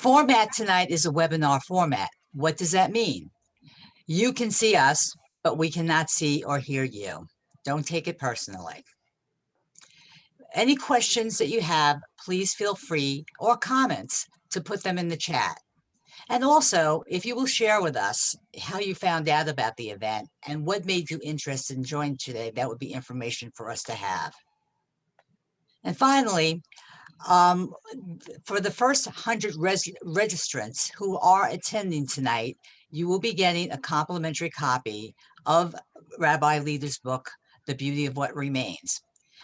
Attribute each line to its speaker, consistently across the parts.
Speaker 1: format tonight is a webinar format. What does that mean? You can see us, but we cannot see or hear you. Don't take it personally. Any questions that you have, please feel free, or comments, to put them in the chat. And also, if you will share with us how you found out about the event and what made you interested in joining today, that would be information for us to have. And finally, for the first 100 registrants who are attending tonight, you will be getting a complimentary copy of Rabbi Leader's book, The Beauty of What Remains.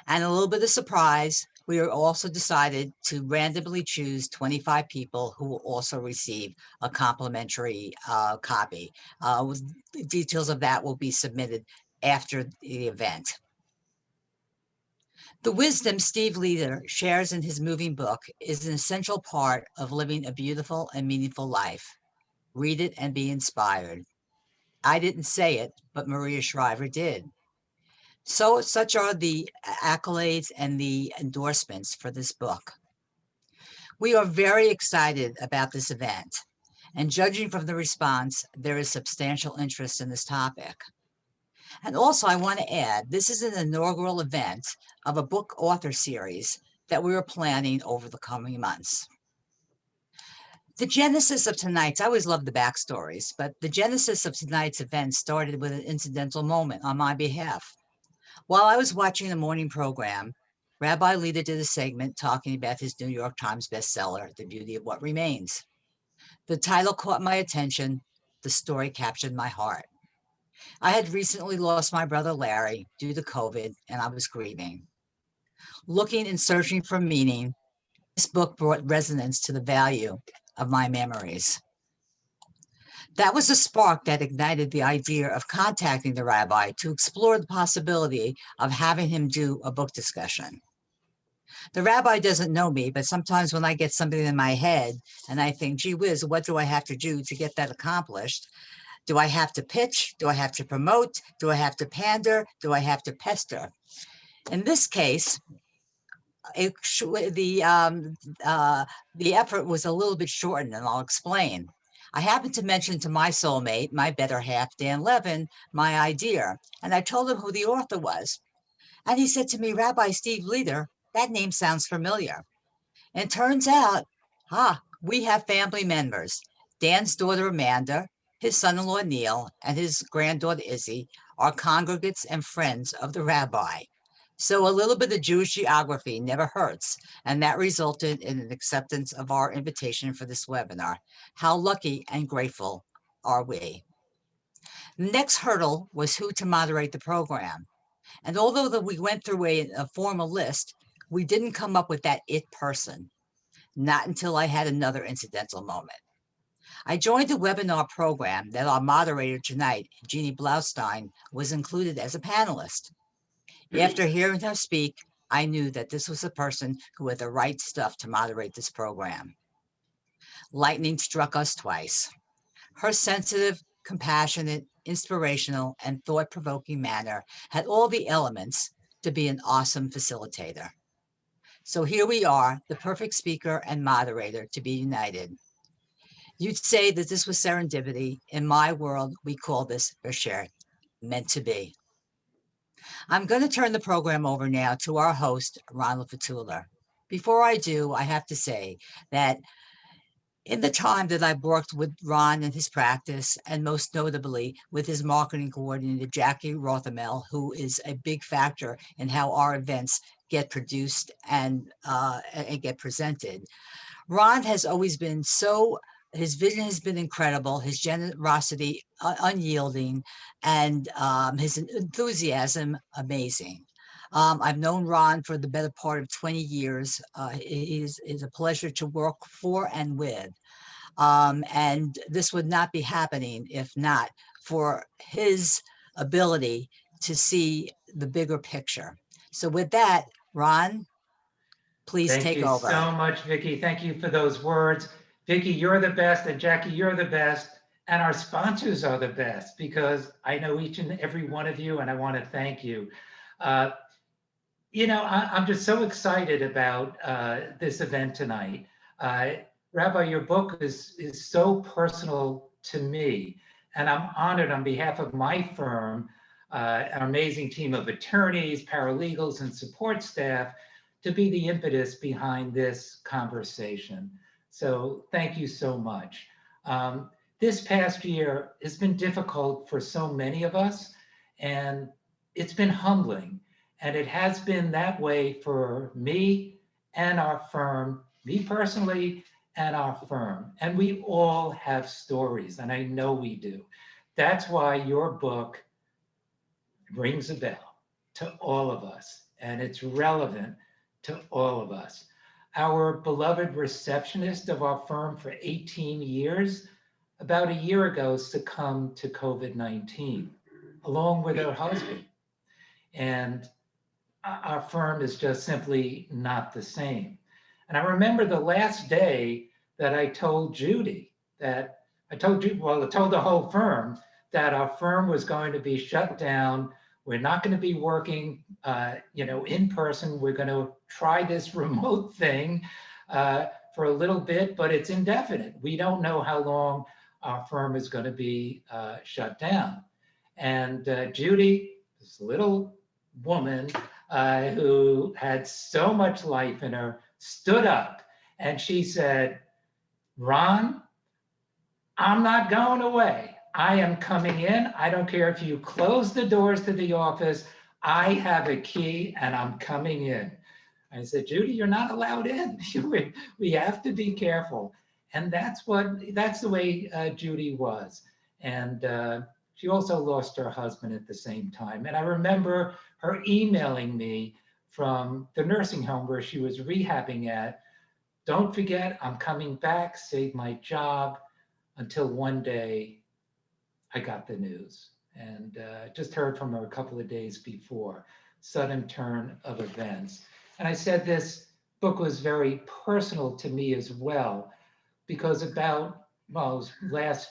Speaker 1: And a little bit of surprise, we are also decided to randomly choose 25 people who will also receive a complimentary copy. The details of that will be submitted after the event. The wisdom Steve Leader shares in his moving book is an essential part of living a beautiful and meaningful life. Read it and be inspired. I didn't say it, but Maria Shriver did. So such are the accolades and the endorsements for this book. We are very excited about this event, and judging from the response, there is substantial interest in this topic. And also, I want to add, this is an inaugural event of a book author series that we are planning over the coming months. The genesis of tonight's, I always love the backstories, but the genesis of tonight's event started with an incidental moment on my behalf. While I was watching the morning program, Rabbi Leader did a segment talking about his New York Times bestseller, The Beauty of What Remains. The title caught my attention. The story captured my heart. I had recently lost my brother Larry due to COVID, and I was grieving. Looking and searching for meaning, this book brought resonance to the value of my memories. That was the spark that ignited the idea of contacting the rabbi to explore the possibility of having him do a book discussion. The rabbi doesn't know me, but sometimes when I get something in my head and I think, gee whiz, what do I have to do to get that accomplished? Do I have to pitch? Do I have to promote? Do I have to pander? Do I have to pester? In this case, the effort was a little bit shortened, and I'll explain. I happened to mention to my soulmate, my better half, Dan Levin, my idea, and I told him who the author was. And he said to me, Rabbi Steve Leader, that name sounds familiar. And it turns out, we have family members. Dan's daughter, Amanda, his son-in-law, Neil, and his granddaughter, Izzy, are congregates and friends of the rabbi. So a little bit of Jewish geography never hurts, and that resulted in an acceptance of our invitation for this webinar. How lucky and grateful are we? The next hurdle was who to moderate the program. And although we went through a formal list, we didn't come up with that it person, not until I had another incidental moment. I joined the webinar program that our moderator tonight, Jeannie Blaustein, was included as a panelist. After hearing her speak, I knew that this was a person who had the right stuff to moderate this program. Lightning struck us twice. Her sensitive, compassionate, inspirational, and thought-provoking manner had all the elements to be an awesome facilitator. So here we are, the perfect speaker and moderator to be united. You'd say that this was serendipity. In my world, we call this Wilshire, meant to be. I'm going to turn the program over now to our host, Ronald Fatoullah. Before I do, I have to say that in the time that I've worked with Ron and his practice, and most notably with his marketing coordinator, Jackie Rothamel, who is a big factor in how our events get produced and get presented, Ron has always been his vision has been incredible, his generosity unyielding, and his enthusiasm amazing. I've known Ron for the better part of 20 years. It is a pleasure to work for and with. And this would not be happening if not for his ability to see the bigger picture. So with that, Ron, please take over.
Speaker 2: Thank you so much, Vicki. Thank you for those words. Vicki, you're the best, and Jackie, you're the best, and our sponsors are the best, because I know each and every one of you, and I want to thank you. I'm just so excited about this event tonight. Rabbi, your book is so personal to me, and I'm honored on behalf of my firm, an amazing team of attorneys, paralegals, and support staff, to be the impetus behind this conversation. So thank you so much. This past year has been difficult for so many of us, and it's been humbling. And it has been that way for me and our firm, me personally, and our firm. And we all have stories, and I know we do. That's why your book rings a bell to all of us, and it's relevant to all of us. Our beloved receptionist of our firm for 18 years, about a year ago, succumbed to COVID-19, along with her husband. And our firm is just simply not the same. And I remember the last day that I told Judy that I told the whole firm that our firm was going to be shut down. We're not going to be working, in person. We're going to try this remote thing for a little bit, but it's indefinite. We don't know how long our firm is going to be shut down. And Judy, this little woman who had so much life in her, stood up and she said, "Ron, I'm not going away. I am coming in. I don't care if you close the doors to the office. I have a key and I'm coming in." I said, "Judy, you're not allowed in. We have to be careful." And that's the way Judy was. And she also lost her husband at the same time. And I remember her emailing me from the nursing home where she was rehabbing at, "Don't forget, I'm coming back, save my job," until one day I got the news, and just heard from her a couple of days before. Sudden turn of events. And I said this book was very personal to me as well, because it was last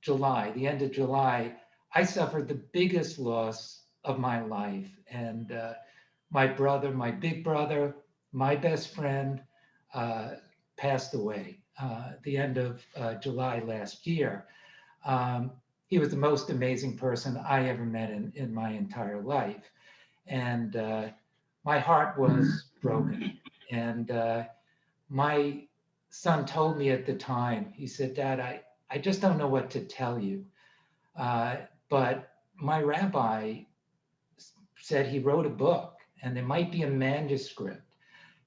Speaker 2: July, the end of July, I suffered the biggest loss of my life. And my brother, my big brother, my best friend, passed away the end of July last year. He was the most amazing person I ever met in my entire life. And my heart was broken. And my son told me at the time, he said, "Dad, I just don't know what to tell you. But my rabbi said he wrote a book and there might be a manuscript."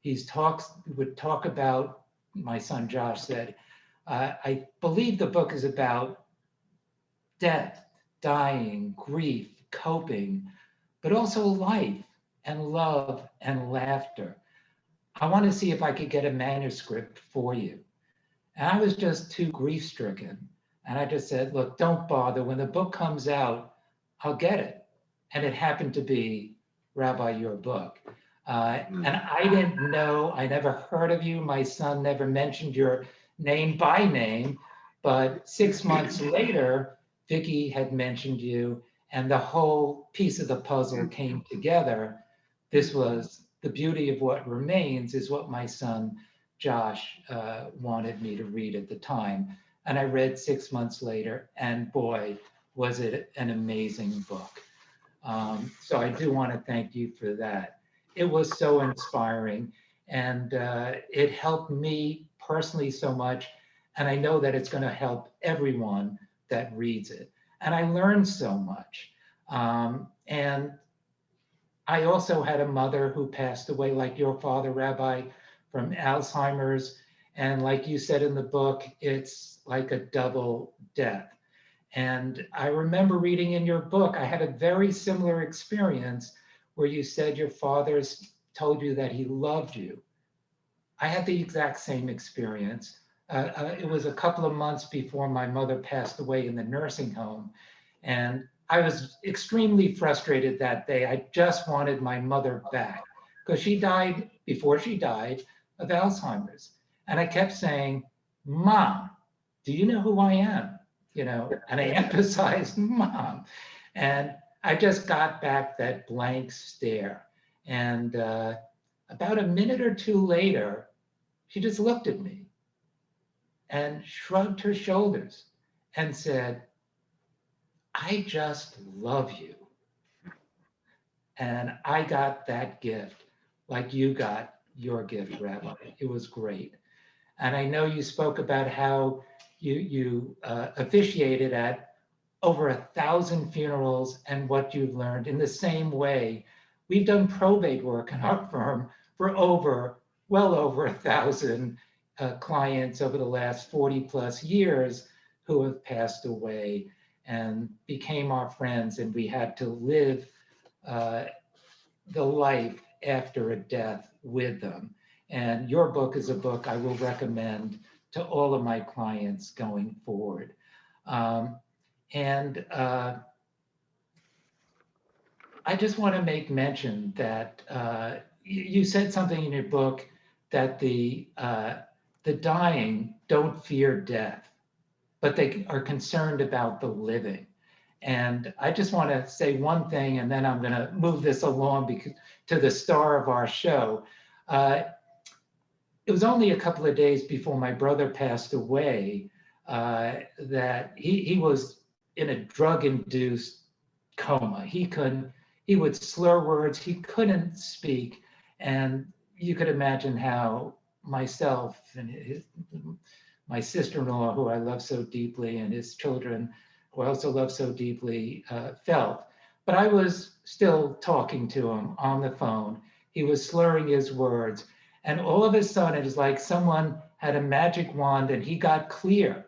Speaker 2: Would talk about, my son Josh said, "I believe the book is about death, dying, grief, coping, but also life and love and laughter. I want to see if I could get a manuscript for you." And I was just too grief stricken. And I just said, "Look, don't bother. When the book comes out, I'll get it." And it happened to be, Rabbi, your book. And I didn't know, I never heard of you. My son never mentioned your name by name, but 6 months later, Vicki had mentioned you and the whole piece of the puzzle came together. This was The Beauty of What Remains, is what my son, Josh, wanted me to read at the time. And I read 6 months later, and boy, was it an amazing book. So I do want to thank you for that. It was so inspiring, and it helped me personally so much. And I know that it's going to help everyone that reads it. And I learned so much. And I also had a mother who passed away, like your father, Rabbi, from Alzheimer's. And like you said in the book, it's like a double death. And I remember reading in your book, I had a very similar experience where you said your father's told you that he loved you. I had the exact same experience. It was a couple of months before my mother passed away in the nursing home. And I was extremely frustrated that day. I just wanted my mother back because she died before she died of Alzheimer's. And I kept saying, "Mom, do you know who I am?" And I emphasized "Mom." And I just got back that blank stare. And about a minute or two later, she just looked at me. and shrugged her shoulders and said, I just love you. And I got that gift like you got your gift, Rabbi. It was great. And I know you spoke about how you officiated at over 1,000 funerals and what you've learned. In the same way, we've done probate work in our firm for well over 1,000 clients over the last 40 plus years who have passed away and became our friends, and we had to live the life after a death with them. And your book is a book I will recommend to all of my clients going forward. I just want to make mention that you said something in your book that the dying don't fear death, but they are concerned about the living. And I just want to say one thing, and then I'm going to move this along to the star of our show. It was only a couple of days before my brother passed away that he was in a drug-induced coma. He would slur words, he couldn't speak. And you could imagine how myself and my sister-in-law, who I love so deeply, and his children, who I also love so deeply, felt. But I was still talking to him on the phone. He was slurring his words. And all of a sudden, it was like someone had a magic wand and he got clear.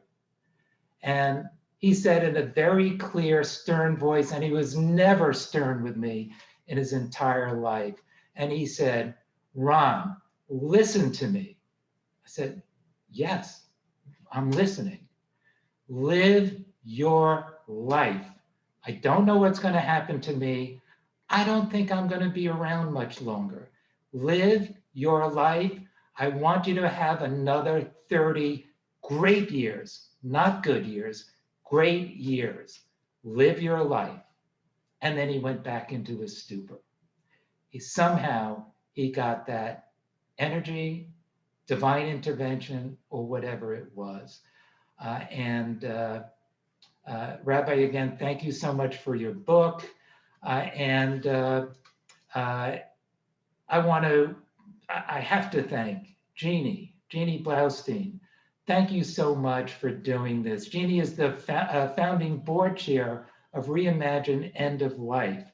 Speaker 2: And he said in a very clear, stern voice, and he was never stern with me in his entire life. And he said, Ron, listen to me. I said, yes, I'm listening. Live your life. I don't know what's going to happen to me. I don't think I'm going to be around much longer. Live your life. I want you to have another 30 great years, not good years, great years. Live your life. And then he went back into his stupor. He got that energy, divine intervention, or whatever it was. Rabbi, again, thank you so much for your book. I have to thank Jeannie Blaustein. Thank you so much for doing this. Jeannie is the founding board chair of Reimagine End of Life.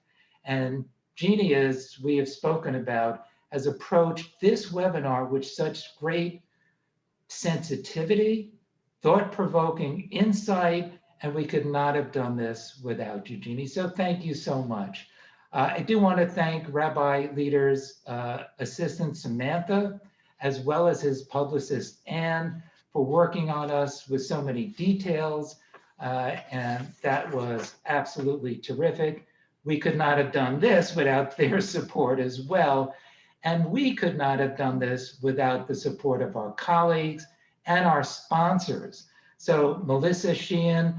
Speaker 2: And Jeannie, as we have spoken about, has approached this webinar with such great sensitivity, thought-provoking insight, and we could not have done this without you, Jeannie. So thank you so much. I do want to thank Rabbi Leader's assistant, Samantha, as well as his publicist, Anne, for working on us with so many details. And that was absolutely terrific. We could not have done this without their support as well. And we could not have done this without the support of our colleagues and our sponsors. So Melissa Sheehan,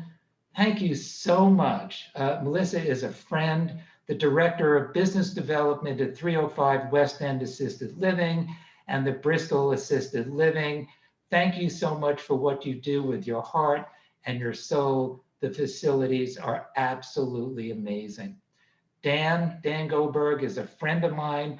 Speaker 2: thank you so much. Melissa is a friend, the Director of Business Development at 305 West End Assisted Living and the Bristol Assisted Living. Thank you so much for what you do with your heart and your soul. The facilities are absolutely amazing. Dan Goldberg is a friend of mine,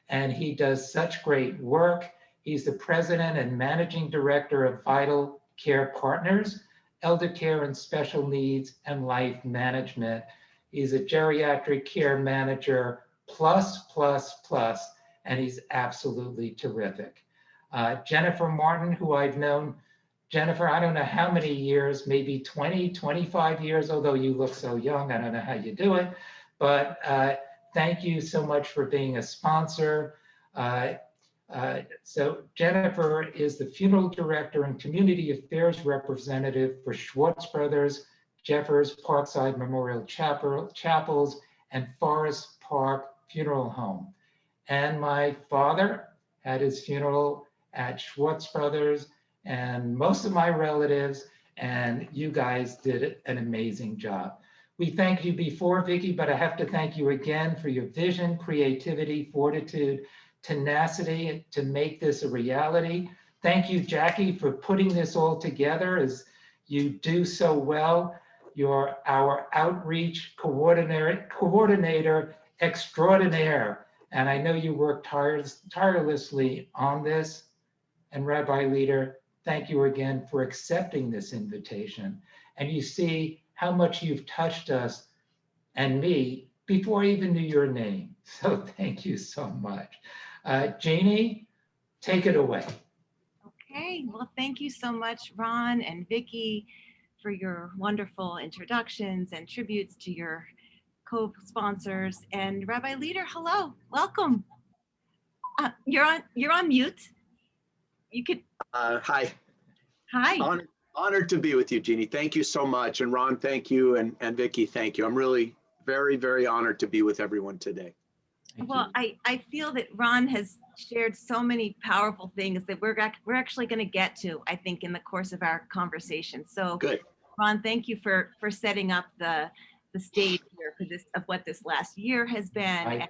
Speaker 2: and he does such great work. He's the president and managing director of Vital Care Partners, Elder Care and Special Needs and Life Management. He's a geriatric care manager, plus, and he's absolutely terrific. Jennifer Martin, who I've known, Jennifer, I don't know how many years, maybe 20, 25 years, although you look so young, I don't know how you do it, but thank you so much for being a sponsor. So Jennifer is the funeral director and community affairs representative for Schwartz Brothers, Jeffers Parkside Memorial Chapels, and Forest Park Funeral Home. And my father had his funeral at Schwartz Brothers, and most of my relatives, and you guys did an amazing job. We thanked you before, Vicki, but I have to thank you again for your vision, creativity, fortitude, tenacity to make this a reality. Thank you, Jackie, for putting this all together as you do so well. You're our outreach coordinator extraordinaire. And I know you work tirelessly on this. And Rabbi Leader, thank you again for accepting this invitation. And you see how much you've touched us and me before I even knew your name. So thank you so much. Jeannie, take it away.
Speaker 3: Okay, well, thank you so much, Ron and Vicki, for your wonderful introductions and tributes to your co-sponsors. And Rabbi Leader, hello, welcome. You're on mute. You could.
Speaker 4: Hi.
Speaker 3: Hi.
Speaker 4: Honored to be with you, Jeannie. Thank you so much. And Ron, thank you. And Vicki, thank you. I'm really very, very honored to be with everyone today.
Speaker 3: Well, I feel that Ron has shared so many powerful things that we're actually going to get to, I think, in the course of our conversation. So,
Speaker 4: good.
Speaker 3: Ron, thank you for setting up the stage here for this of what this last year has been,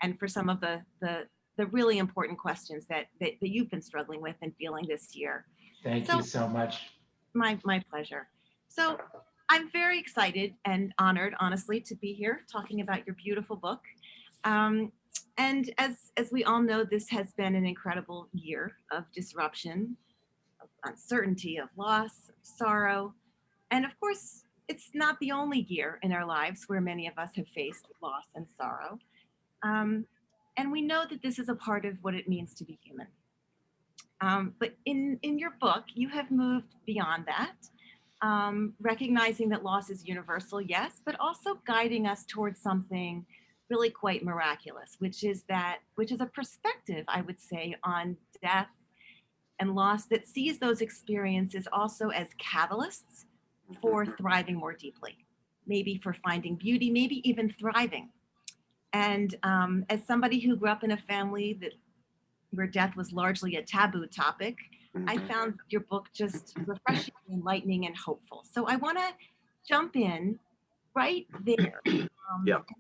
Speaker 3: and for some of the really important questions that you've been struggling with and feeling this year.
Speaker 2: Thank you so much.
Speaker 3: My pleasure. So I'm very excited and honored, honestly, to be here talking about your beautiful book. And as we all know, this has been an incredible year of disruption, of uncertainty, of loss, of sorrow. And of course, it's not the only year in our lives where many of us have faced loss and sorrow. And we know that this is a part of what it means to be human. But in your book, you have moved beyond that, recognizing that loss is universal, yes, but also guiding us towards something really quite miraculous, which is a perspective, I would say, on death and loss that sees those experiences also as catalysts for thriving more deeply, maybe for finding beauty, maybe even thriving. And as somebody who grew up in a family where death was largely a taboo topic, I found your book just refreshing, enlightening, and hopeful. So I want to jump in right there and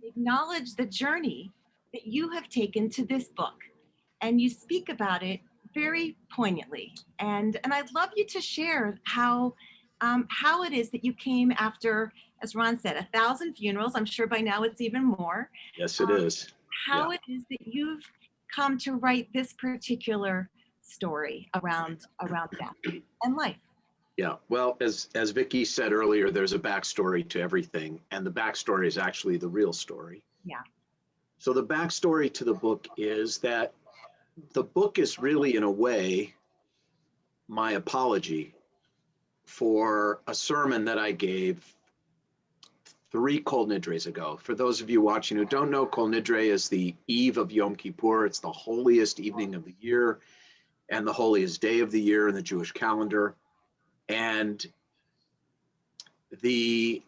Speaker 3: acknowledge the journey that you have taken to this book. And you speak about it very poignantly. And I'd love you to share how it is that you came after, as Ron said, 1,000 funerals. I'm sure by now it's even more.
Speaker 4: Yes, it is.
Speaker 3: How it is that you've come to write this particular story around death and life.
Speaker 4: Yeah, well, as Vicki said earlier, there's a backstory to everything, and the backstory is actually the real story.
Speaker 3: Yeah.
Speaker 4: So the backstory to the book is that the book is really, in a way, my apology for a sermon that I gave 3 Kol Nidres ago. For those of you watching who don't know, Kol Nidre is the eve of Yom Kippur. It's the holiest evening of the year and the holiest day of the year in the Jewish calendar. And the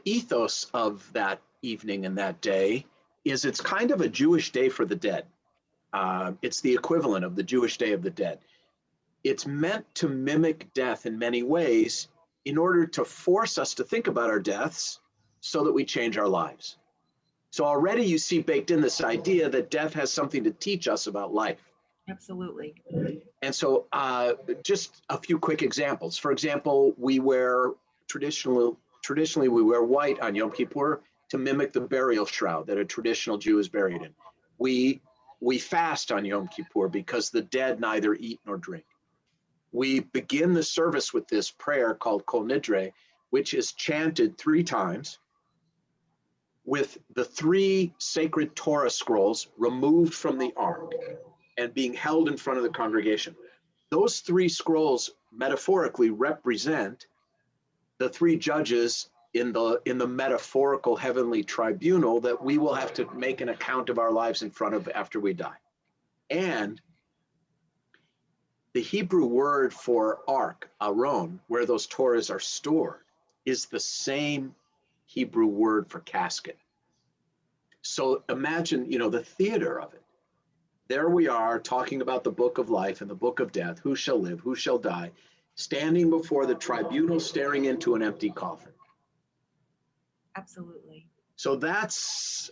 Speaker 4: ethos of that evening and that day is it's kind of a Jewish day for the dead. It's the equivalent of the Jewish Day of the Dead. It's meant to mimic death in many ways in order to force us to think about our deaths so that we change our lives. So already you see baked in this idea that death has something to teach us about life.
Speaker 3: Absolutely.
Speaker 4: And so just a few quick examples. For example, we wear traditionally we wear white on Yom Kippur to mimic the burial shroud that a traditional Jew is buried in. We fast on Yom Kippur because the dead neither eat nor drink. We begin the service with this prayer called Kol Nidre, which is chanted 3 times with the 3 sacred Torah scrolls removed from the ark and being held in front of the congregation. Those 3 scrolls metaphorically represent the 3 judges in the metaphorical heavenly tribunal that we will have to make an account of our lives in front of after we die. And the Hebrew word for ark, aron, where those Torahs are stored, is the same Hebrew word for casket. So imagine, the theater of it. There we are talking about the book of life and the book of death, who shall live, who shall die, standing before the tribunal, staring into an empty coffin.
Speaker 3: Absolutely.
Speaker 4: So that's,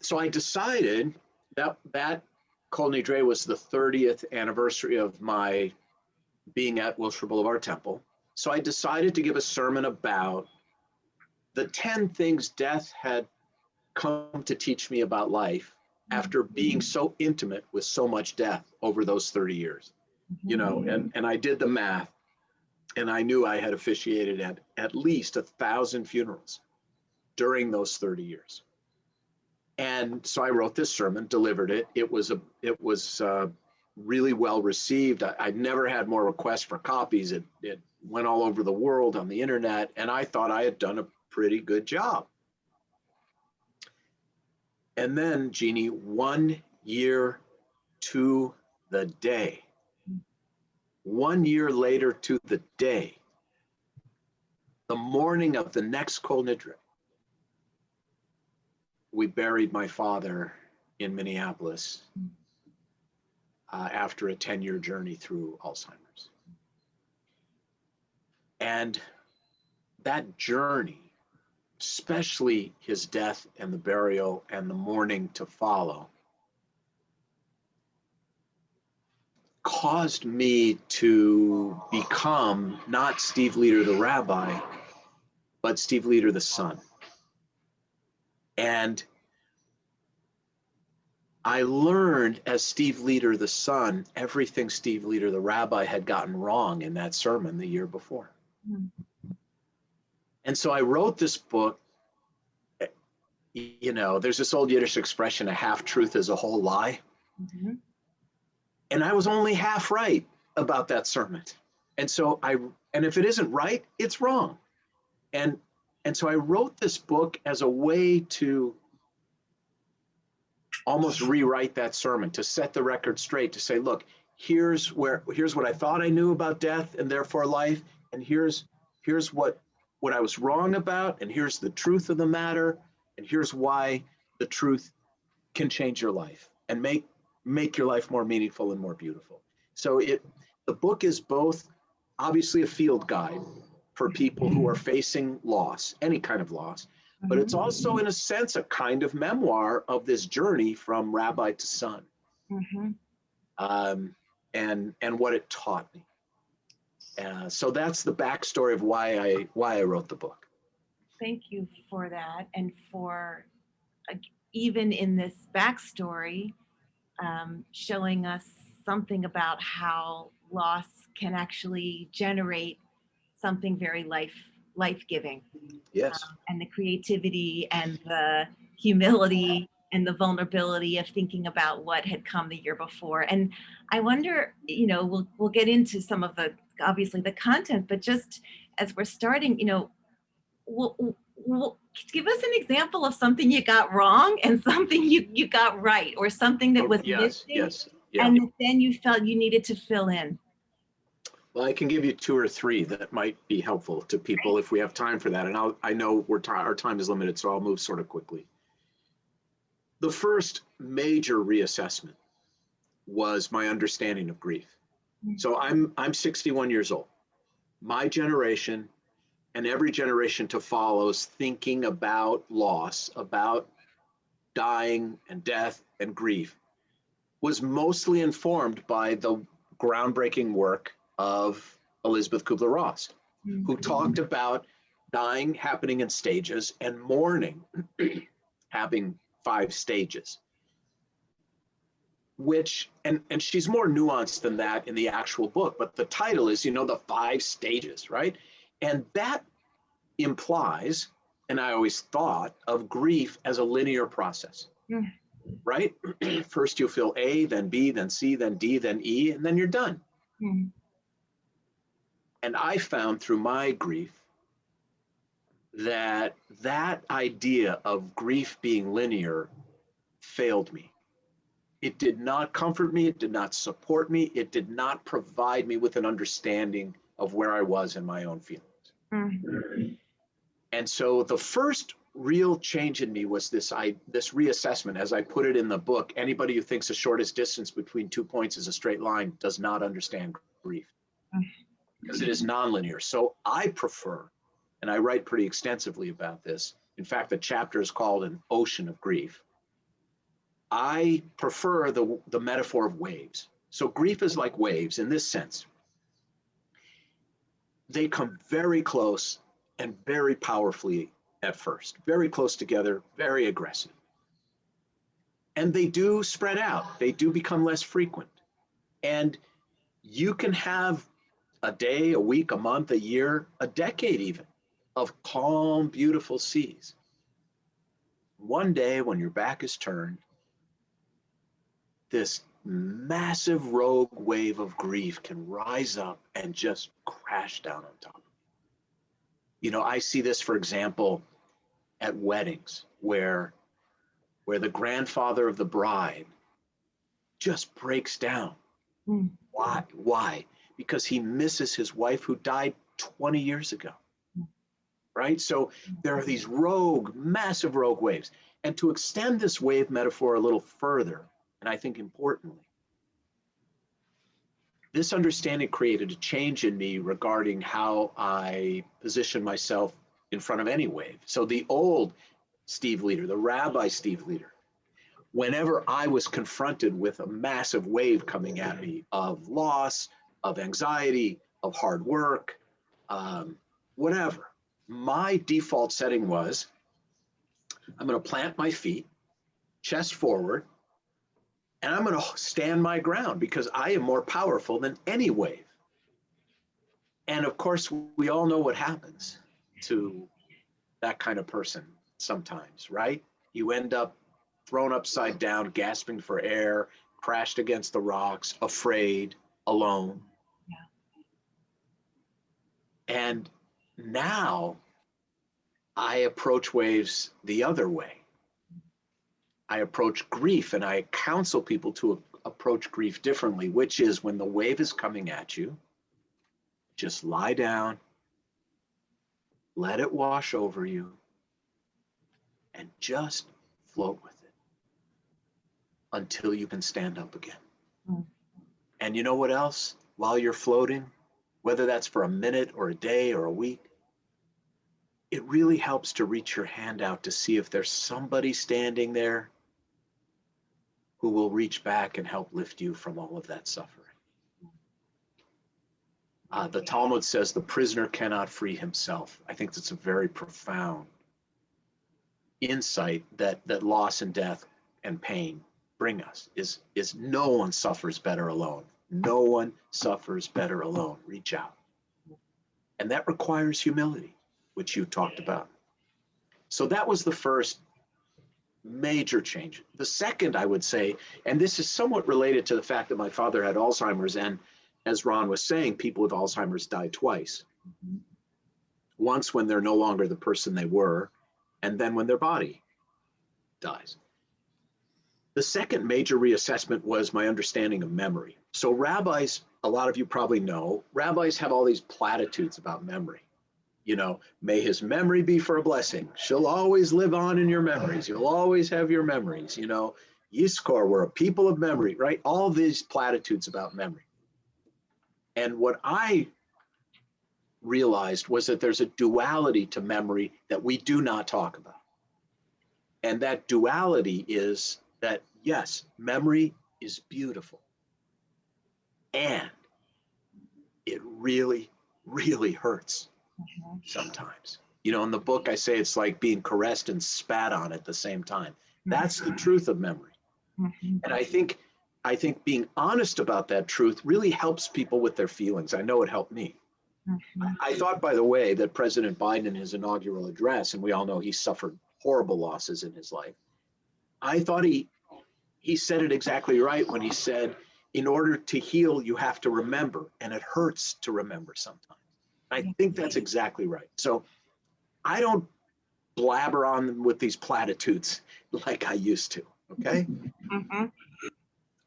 Speaker 4: so I decided that Kol Nidre was the 30th anniversary of my being at Wilshire Boulevard Temple. So I decided to give a sermon about the 10 things death had come to teach me about life after being so intimate with so much death over those 30 years. You know, and I did the math, and I knew I had officiated at least 1,000 funerals during those 30 years. And so I wrote this sermon, delivered it. It was really well received. I'd never had more requests for copies. It went all over the world on the internet, and I thought I had done a pretty good job. And then, Jeannie, 1 year to the day, 1 year later to the day, the morning of the next Kol Nidre, we buried my father in Minneapolis after a 10-year journey through Alzheimer's. And that journey, especially his death and the burial and the mourning to follow, caused me to become not Steve Leder the rabbi, but Steve Leder the son. And I learned as Steve Leder the son everything Steve Leder the rabbi had gotten wrong in that sermon the year before. And so I wrote this book. You know, there's this old Yiddish expression, a half truth is a whole lie. And I was only half right about that sermon. And so and if it isn't right, it's wrong. And so I wrote this book as a way to almost rewrite that sermon, to set the record straight, to say, look, here's what I thought I knew about death and therefore life, and here's what I was wrong about, and here's the truth of the matter, and here's why the truth can change your life and make your life more meaningful and more beautiful. So the book is both obviously a field guide for people who are facing loss, any kind of loss, but it's also, in a sense, a kind of memoir of this journey from rabbi to son, and what it taught me. So that's the backstory of why I wrote the book.
Speaker 3: Thank you for that, and for even in this backstory, showing us something about how loss can actually generate something very life-giving.
Speaker 4: Yes.
Speaker 3: And the creativity and the humility and the vulnerability of thinking about what had come the year before. And I wonder, you know, we'll get into some of the, obviously the content, but just as we're starting, you know, we'll give us an example of something you got wrong and something you got right, or something that was missing, and then you felt you needed to fill in.
Speaker 4: Well, I can give you 2 or 3 that might be helpful to people if we have time for that. And I know our time is limited, so I'll move sort of quickly. The first major reassessment was my understanding of grief. So I'm 61 years old. My generation and every generation to follow is thinking about loss, about dying and death and grief, was mostly informed by the groundbreaking work of Elizabeth Kubler-Ross, who talked about dying happening in stages and mourning having 5 stages, which, and she's more nuanced than that in the actual book, but the title is, you know, the 5 stages, right? And that implies, and I always thought of grief as a linear process, right? First you feel A, then B, then C, then D, then E, and then you're done. And I found through my grief that idea of grief being linear failed me. It did not comfort me. It did not support me. It did not provide me with an understanding of where I was in my own feelings. And so the first real change in me was this reassessment, as I put it in the book. Anybody who thinks the shortest distance between 2 points is a straight line does not understand grief, because it is nonlinear. So I prefer, and I write pretty extensively about this. In fact, the chapter is called An Ocean of Grief. I prefer the metaphor of waves. So grief is like waves in this sense. They come very close and very powerfully at first, very close together, very aggressive. And they do spread out. They do become less frequent. And you can have a day, a week, a month, a year, a decade even of calm, beautiful seas. One day when your back is turned, this massive rogue wave of grief can rise up and just crash down on top. You know, I see this, for example, at weddings where the grandfather of the bride just breaks down.
Speaker 3: Mm.
Speaker 4: Why? Because he misses his wife who died 20 years ago, right? So there are these massive rogue waves. And to extend this wave metaphor a little further, and I think importantly, this understanding created a change in me regarding how I position myself in front of any wave. So the old Steve Leader, the Rabbi Steve Leader, whenever I was confronted with a massive wave coming at me of loss, of anxiety, of hard work, whatever, my default setting was, I'm going to plant my feet, chest forward, and I'm going to stand my ground because I am more powerful than any wave. And of course, we all know what happens to that kind of person sometimes, right? You end up thrown upside down, gasping for air, crashed against the rocks, afraid, alone. Yeah. And now I approach waves the other way. I approach grief and I counsel people to approach grief differently, which is when the wave is coming at you, just lie down, let it wash over you, and just float with it until you can stand up again. Mm. And you know what else? While you're floating, whether that's for a minute or a day or a week, it really helps to reach your hand out to see if there's somebody standing there who will reach back and help lift you from all of that suffering. The Talmud says the prisoner cannot free himself. I think that's a very profound insight that loss and death and pain bring us, is no one suffers better alone. No one suffers better alone. Reach out. And that requires humility, which you talked about. So that was the first major change. The second, I would say, and this is somewhat related to the fact that my father had Alzheimer's, and as Ron was saying, people with Alzheimer's die twice. Mm-hmm. Once when they're no longer the person they were, and then when their body dies. The second major reassessment was my understanding of memory. So rabbis, a lot of you probably know, rabbis have all these platitudes about memory. You know, may his memory be for a blessing. She'll always live on in your memories. You'll always have your memories. You know, Yizkor, we're a people of memory, right? All these platitudes about memory. And what I realized was that there's a duality to memory that we do not talk about. And that duality is that, yes, memory is beautiful. And it really, really hurts sometimes. You know, in the book, I say it's like being caressed and spat on at the same time. That's the truth of memory. And I think being honest about that truth really helps people with their feelings. I know it helped me. I thought, by the way, that President Biden in his inaugural address, and we all know he suffered horrible losses in his life, I thought he said it exactly right when he said, in order to heal, you have to remember, and it hurts to remember sometimes. I think that's exactly right. So I don't blabber on with these platitudes like I used to, okay? Mm-hmm.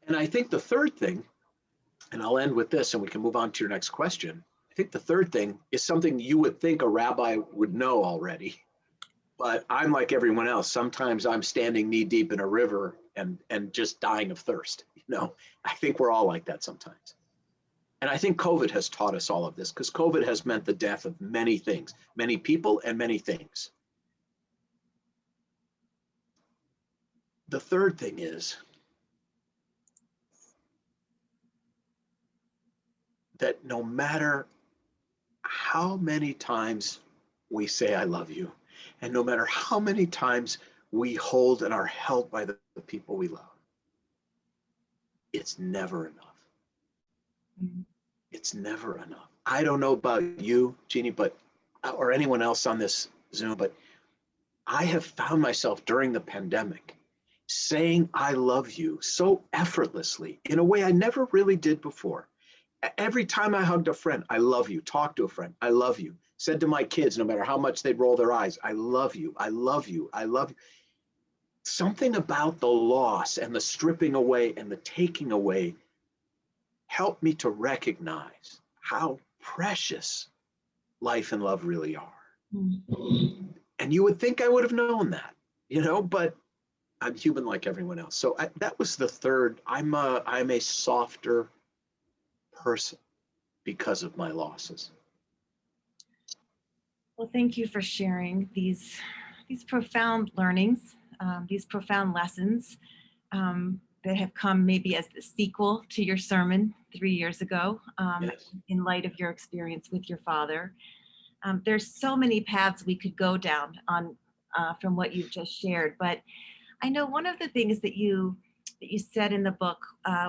Speaker 4: And I think the third thing, and I'll end with this and we can move on to your next question. I think the third thing is something you would think a rabbi would know already, but I'm like everyone else. Sometimes I'm standing knee deep in a river and just dying of thirst. You know, I think we're all like that sometimes. And I think COVID has taught us all of this, because COVID has meant the death of many things, many people and many things. the third thing is that no matter how many times we say, I love you, and no matter how many times we hold and are held by the people we love, it's never enough.
Speaker 3: Mhm.
Speaker 4: It's never enough. I don't know about you, Jeannie, but or anyone else on this Zoom, but I have found myself during the pandemic saying I love you so effortlessly in a way I never really did before. Every time I hugged a friend, I love you. Talked to a friend, I love you. Said to my kids, no matter how much they'd roll their eyes, I love you, I love you, I love you. Something about the loss and the stripping away and the taking away helped me to recognize how precious life and love really are.
Speaker 3: Mhm.
Speaker 4: And you would think I would have known that, but I'm human like everyone else. So that was the third. I'm a softer person because of my losses.
Speaker 3: Well, thank you for sharing these profound learnings, these profound lessons that have come maybe as the sequel to your sermon 3 years ago,
Speaker 4: Yes.
Speaker 3: in light of your experience with your father. There's so many paths we could go down on from what you've just shared, but I know one of the things that you said in the book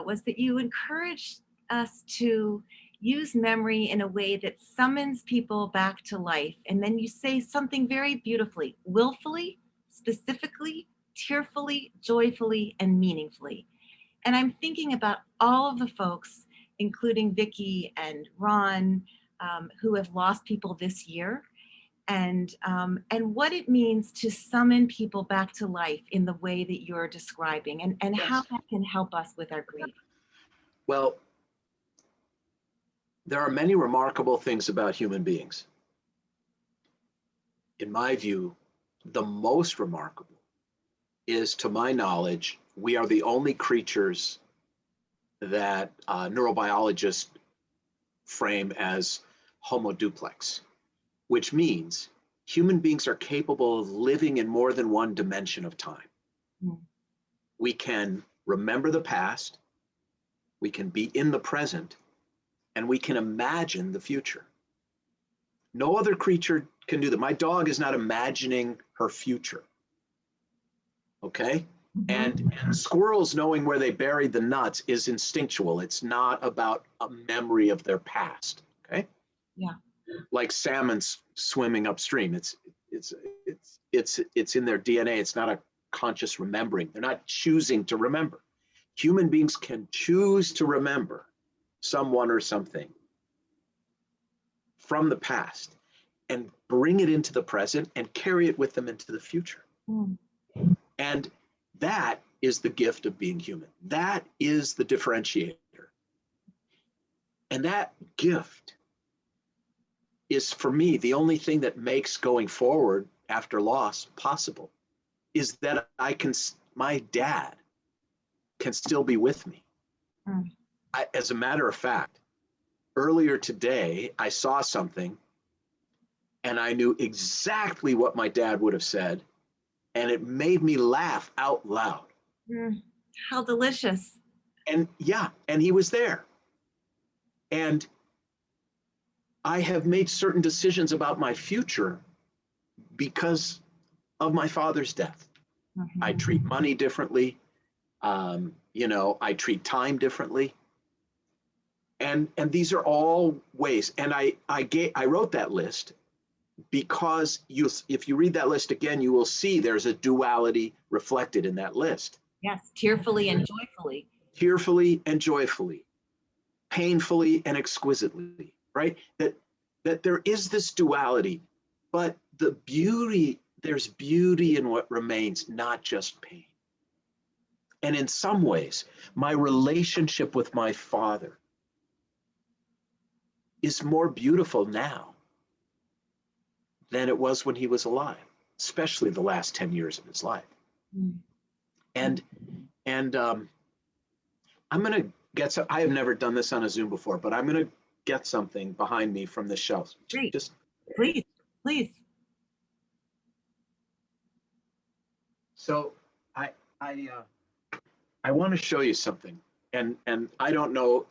Speaker 3: was that you encouraged us to use memory in a way that summons people back to life. And then you say something very beautifully: willfully, specifically, tearfully, joyfully, and meaningfully. And I'm thinking about all of the folks, including Vicki and Ron, who have lost people this year, and what it means to summon people back to life in the way that you're describing, and
Speaker 4: Yes.
Speaker 3: how that can help us with our grief.
Speaker 4: Well, there are many remarkable things about human beings. In my view, the most remarkable is, to my knowledge, we are the only creatures that neurobiologists frame as homo duplex, which means human beings are capable of living in more than one dimension of time.
Speaker 3: Mm.
Speaker 4: We can remember the past, we can be in the present, and we can imagine the future. No other creature can do that. My dog is not imagining her future. Okay?
Speaker 3: Mhm.
Speaker 4: And squirrels knowing where they buried the nuts is instinctual. It's not about a memory of their past. Okay?
Speaker 3: Yeah.
Speaker 4: Like salmon swimming upstream. It's in their DNA. It's not a conscious remembering. They're not choosing to remember. Human beings can choose to remember someone or something from the past and bring it into the present and carry it with them into the future.
Speaker 3: Mm.
Speaker 4: And that is the gift of being human. That is the differentiator. And that gift is, for me, the only thing that makes going forward after loss possible, is that my dad can still be with me.
Speaker 3: Mm.
Speaker 4: As a matter of fact, earlier today, I saw something and I knew exactly what my dad would have said, and it made me laugh out loud.
Speaker 3: Mm. How delicious.
Speaker 4: And yeah, and he was there. And I have made certain decisions about my future because of my father's death.
Speaker 3: Mhm.
Speaker 4: I treat money differently. I treat time differently. And these are all ways. And I wrote that list because if you read that list again, you will see there's a duality reflected in that list.
Speaker 3: Yes, tearfully and joyfully.
Speaker 4: Tearfully and joyfully, painfully and exquisitely, right? That there is this duality, but there's beauty in what remains, not just pain. And in some ways, my relationship with my father is more beautiful now than it was when he was alive, especially the last 10 years of his life.
Speaker 3: Mm.
Speaker 4: And I'm going to get I have never done this on a Zoom before, but I'm going to get something behind me from the shelf.
Speaker 3: Great.
Speaker 4: Just
Speaker 3: Please. So
Speaker 4: I want to show you something, and I don't know.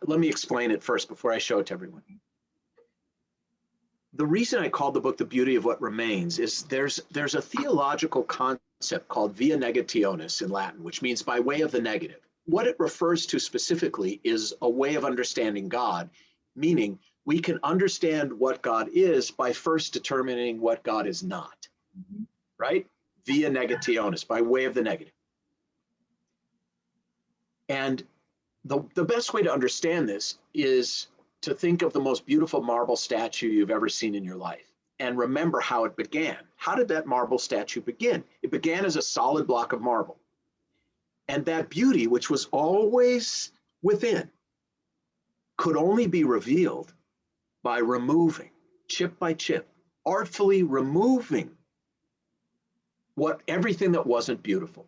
Speaker 4: Let me explain it first before I show it to everyone. The reason I called the book "The Beauty of What Remains" is there's a theological concept called via negationis in Latin, which means by way of the negative. What it refers to specifically is a way of understanding God, meaning we can understand what God is by first determining what God is not, right? Via negationis, by way of the negative. And the best way to understand this is to think of the most beautiful marble statue you've ever seen in your life and remember how it began. How did that marble statue begin? It began as a solid block of marble. And that beauty, which was always within, could only be revealed by removing, chip by chip, artfully removing everything that wasn't beautiful,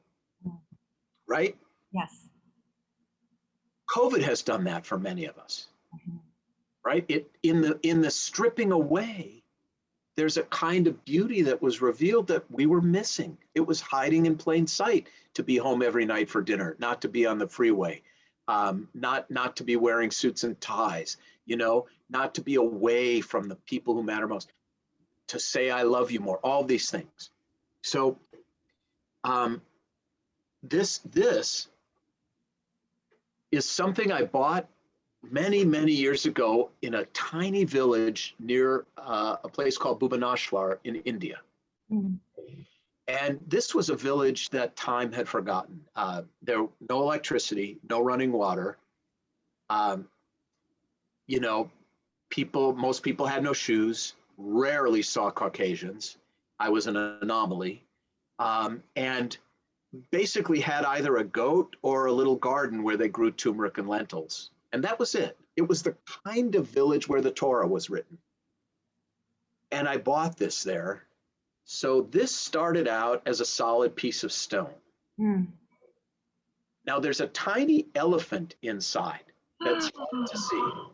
Speaker 4: right?
Speaker 3: Yes.
Speaker 4: COVID has done that for many of us, right? In the stripping away, there's a kind of beauty that was revealed that we were missing. It was hiding in plain sight to be home every night for dinner, not to be on the freeway, not to be wearing suits and ties, not to be away from the people who matter most, to say I love you more, all these things. So this is something I bought many, many years ago in a tiny village near a place called Bhubaneswar in India. And this was a village that time had forgotten. There no electricity, no running water. Most people had no shoes, rarely saw Caucasians. I was an anomaly. And basically had either a goat or a little garden where they grew turmeric and lentils. And that was it. It was the kind of village where the Torah was written. And I bought this there. So this started out as a solid piece of stone. Now there's a tiny elephant inside that's fun to see. Do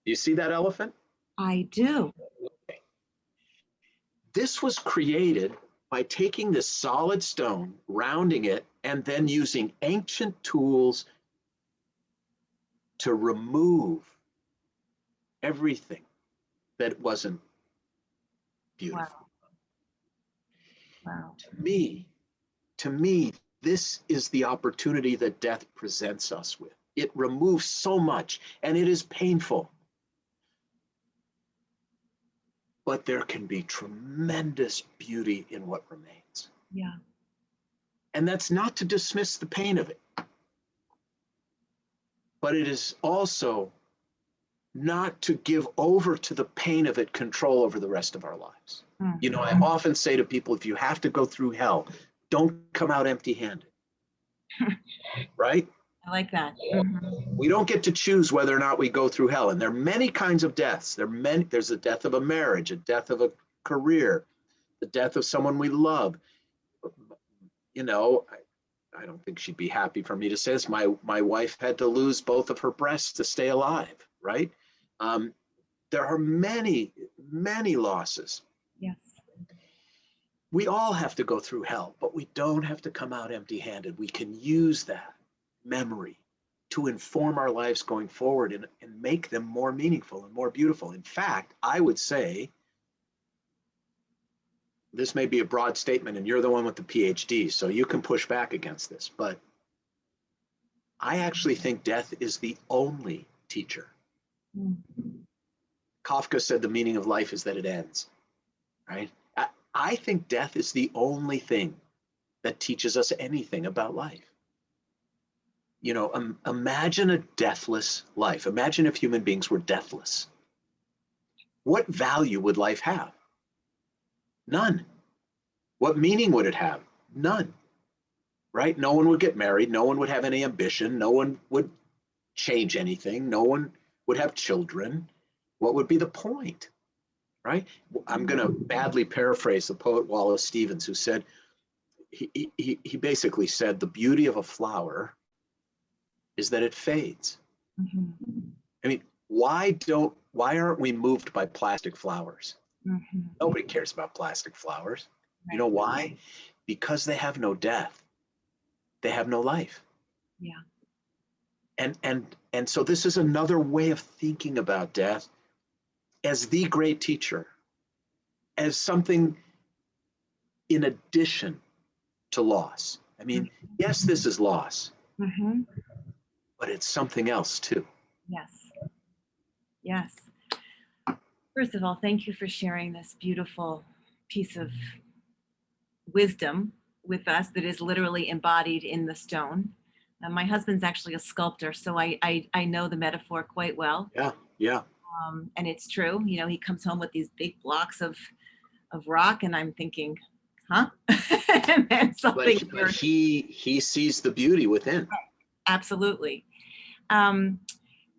Speaker 4: you see that elephant?
Speaker 3: I do.
Speaker 4: Okay. This was created by taking this solid stone, rounding it, and then using ancient tools to remove everything that wasn't beautiful.
Speaker 3: Wow.
Speaker 4: To me, this is the opportunity that death presents us with. It removes so much, and it is painful. But there can be tremendous beauty in what remains.
Speaker 3: Yeah.
Speaker 4: And that's not to dismiss the pain of it. But it is also not to give over to the pain of it control over the rest of our lives. I often say to people, if you have to go through hell, don't come out empty-handed. Right?
Speaker 3: I like that.
Speaker 4: We don't get to choose whether or not we go through hell. And there are many kinds of deaths. There's the death of a marriage, a death of a career, the death of someone we love. I don't think she'd be happy for me to say this. My wife had to lose both of her breasts to stay alive, right? There are many, many losses.
Speaker 3: Yes.
Speaker 4: We all have to go through hell, but we don't have to come out empty-handed. We can use that memory to inform our lives going forward and make them more meaningful and more beautiful. In fact, I would say, this may be a broad statement and you're the one with the PhD, so you can push back against this, but I actually think death is the only teacher. Kafka said the meaning of life is that it ends, right? I think death is the only thing that teaches us anything about life. Imagine a deathless life. Imagine if human beings were deathless. What value would life have? None. What meaning would it have? None. Right? No one would get married. No one would have any ambition. No one would change anything. No one would have children. What would be the point? Right? I'm going to badly paraphrase the poet Wallace Stevens, who said, he basically said, the beauty of a flower is that it fades. I mean, why aren't we moved by plastic flowers? Nobody cares about plastic flowers. You know why? Because they have no death. they have no life.
Speaker 3: Yeah.
Speaker 4: And so this is another way of thinking about death as the great teacher, as something in addition to loss. I mean, yes, this is loss,
Speaker 3: Mm-hmm.
Speaker 4: but it's something else too.
Speaker 3: Yes. Yes. First of all, thank you for sharing this beautiful piece of wisdom with us that is literally embodied in the stone. My husband's actually a sculptor, so I know the metaphor quite well.
Speaker 4: Yeah, yeah.
Speaker 3: And it's true. You know, he comes home with these big blocks of rock, and I'm thinking, huh? And then something.
Speaker 4: But he sees the beauty within.
Speaker 3: Absolutely. And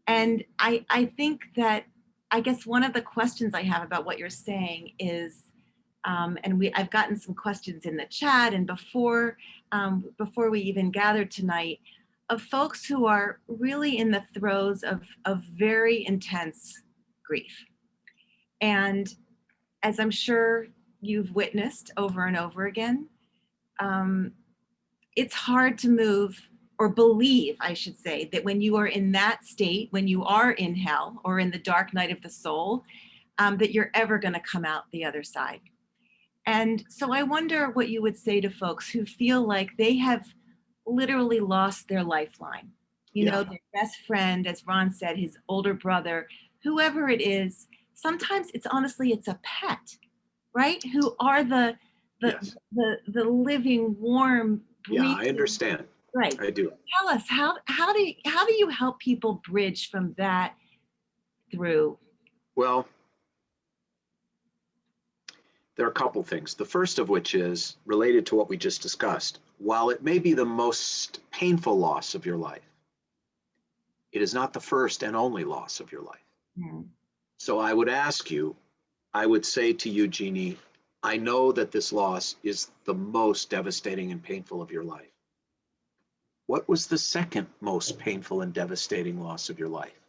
Speaker 3: I think that, I guess one of the questions I have about what you're saying is, and I've gotten some questions in the chat and before we even gathered tonight, of folks who are really in the throes of very intense grief. And as I'm sure you've witnessed over and over again, it's hard to move or believe, I should say, that when you are in that state, when you are in hell or in the dark night of the soul, that you're ever going to come out the other side. And so I wonder what you would say to folks who feel like they have literally lost their lifeline. You know, their best friend, as Ron said, his older brother, whoever it is. Sometimes it's honestly, it's a pet, right? Who are the living, warm, breathing.
Speaker 4: Yeah, I understand.
Speaker 3: Right.
Speaker 4: I do.
Speaker 3: Tell us, how do you help people bridge from that through?
Speaker 4: Well, there are a couple things. The first of which is related to what we just discussed. While it may be the most painful loss of your life, it is not the first and only loss of your life.
Speaker 3: Mm.
Speaker 4: So I would ask you, I would say to you, Jeannie, I know that this loss is the most devastating and painful of your life. What was the second most painful and devastating loss of your life?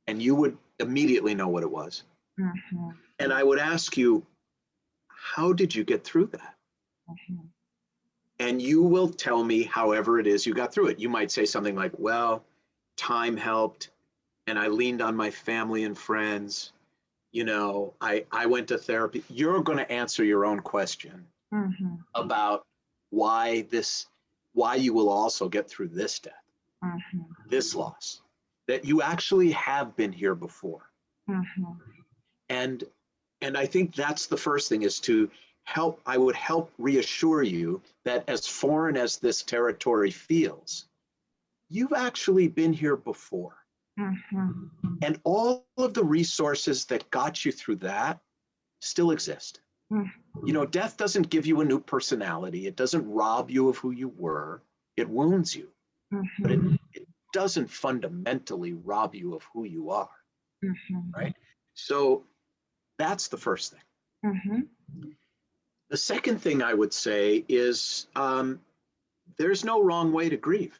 Speaker 4: And you would immediately know what it was.
Speaker 3: Mm-hmm.
Speaker 4: And I would ask you, how did you get through that?
Speaker 3: Mm-hmm.
Speaker 4: And you will tell me however it is you got through it. You might say something like, well, time helped, and I leaned on my family and friends. You know, I went to therapy. You're going to answer your own question
Speaker 3: Mm-hmm.
Speaker 4: about why you will also get through this death,
Speaker 3: Mm-hmm.
Speaker 4: this loss, that you actually have been here before.
Speaker 3: Mm-hmm.
Speaker 4: And I think that's the first thing, is to help. I would help reassure you that as foreign as this territory feels, you've actually been here before.
Speaker 3: Mm-hmm.
Speaker 4: And all of the resources that got you through that still exist.
Speaker 3: Mm-hmm.
Speaker 4: You know, death doesn't give you a new personality. It doesn't rob you of who you were. It wounds you.
Speaker 3: Mm-hmm.
Speaker 4: But it doesn't fundamentally rob you of who you are.
Speaker 3: Mm-hmm.
Speaker 4: Right? So that's the first thing.
Speaker 3: Mm-hmm.
Speaker 4: The second thing I would say is there's no wrong way to grieve.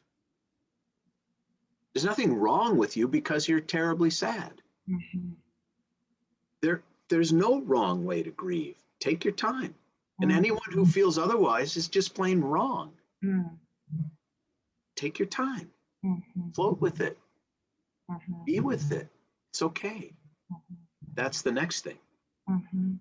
Speaker 4: There's nothing wrong with you because you're terribly sad.
Speaker 3: Mm-hmm.
Speaker 4: There's no wrong way to grieve. Take your time. And
Speaker 3: Mm-hmm.
Speaker 4: anyone who feels otherwise is just plain wrong.
Speaker 3: Mm-hmm.
Speaker 4: Take your time.
Speaker 3: Mm-hmm.
Speaker 4: Float with it.
Speaker 3: Mm-hmm.
Speaker 4: Be with it. It's okay. That's the next thing.
Speaker 3: Mm-hmm.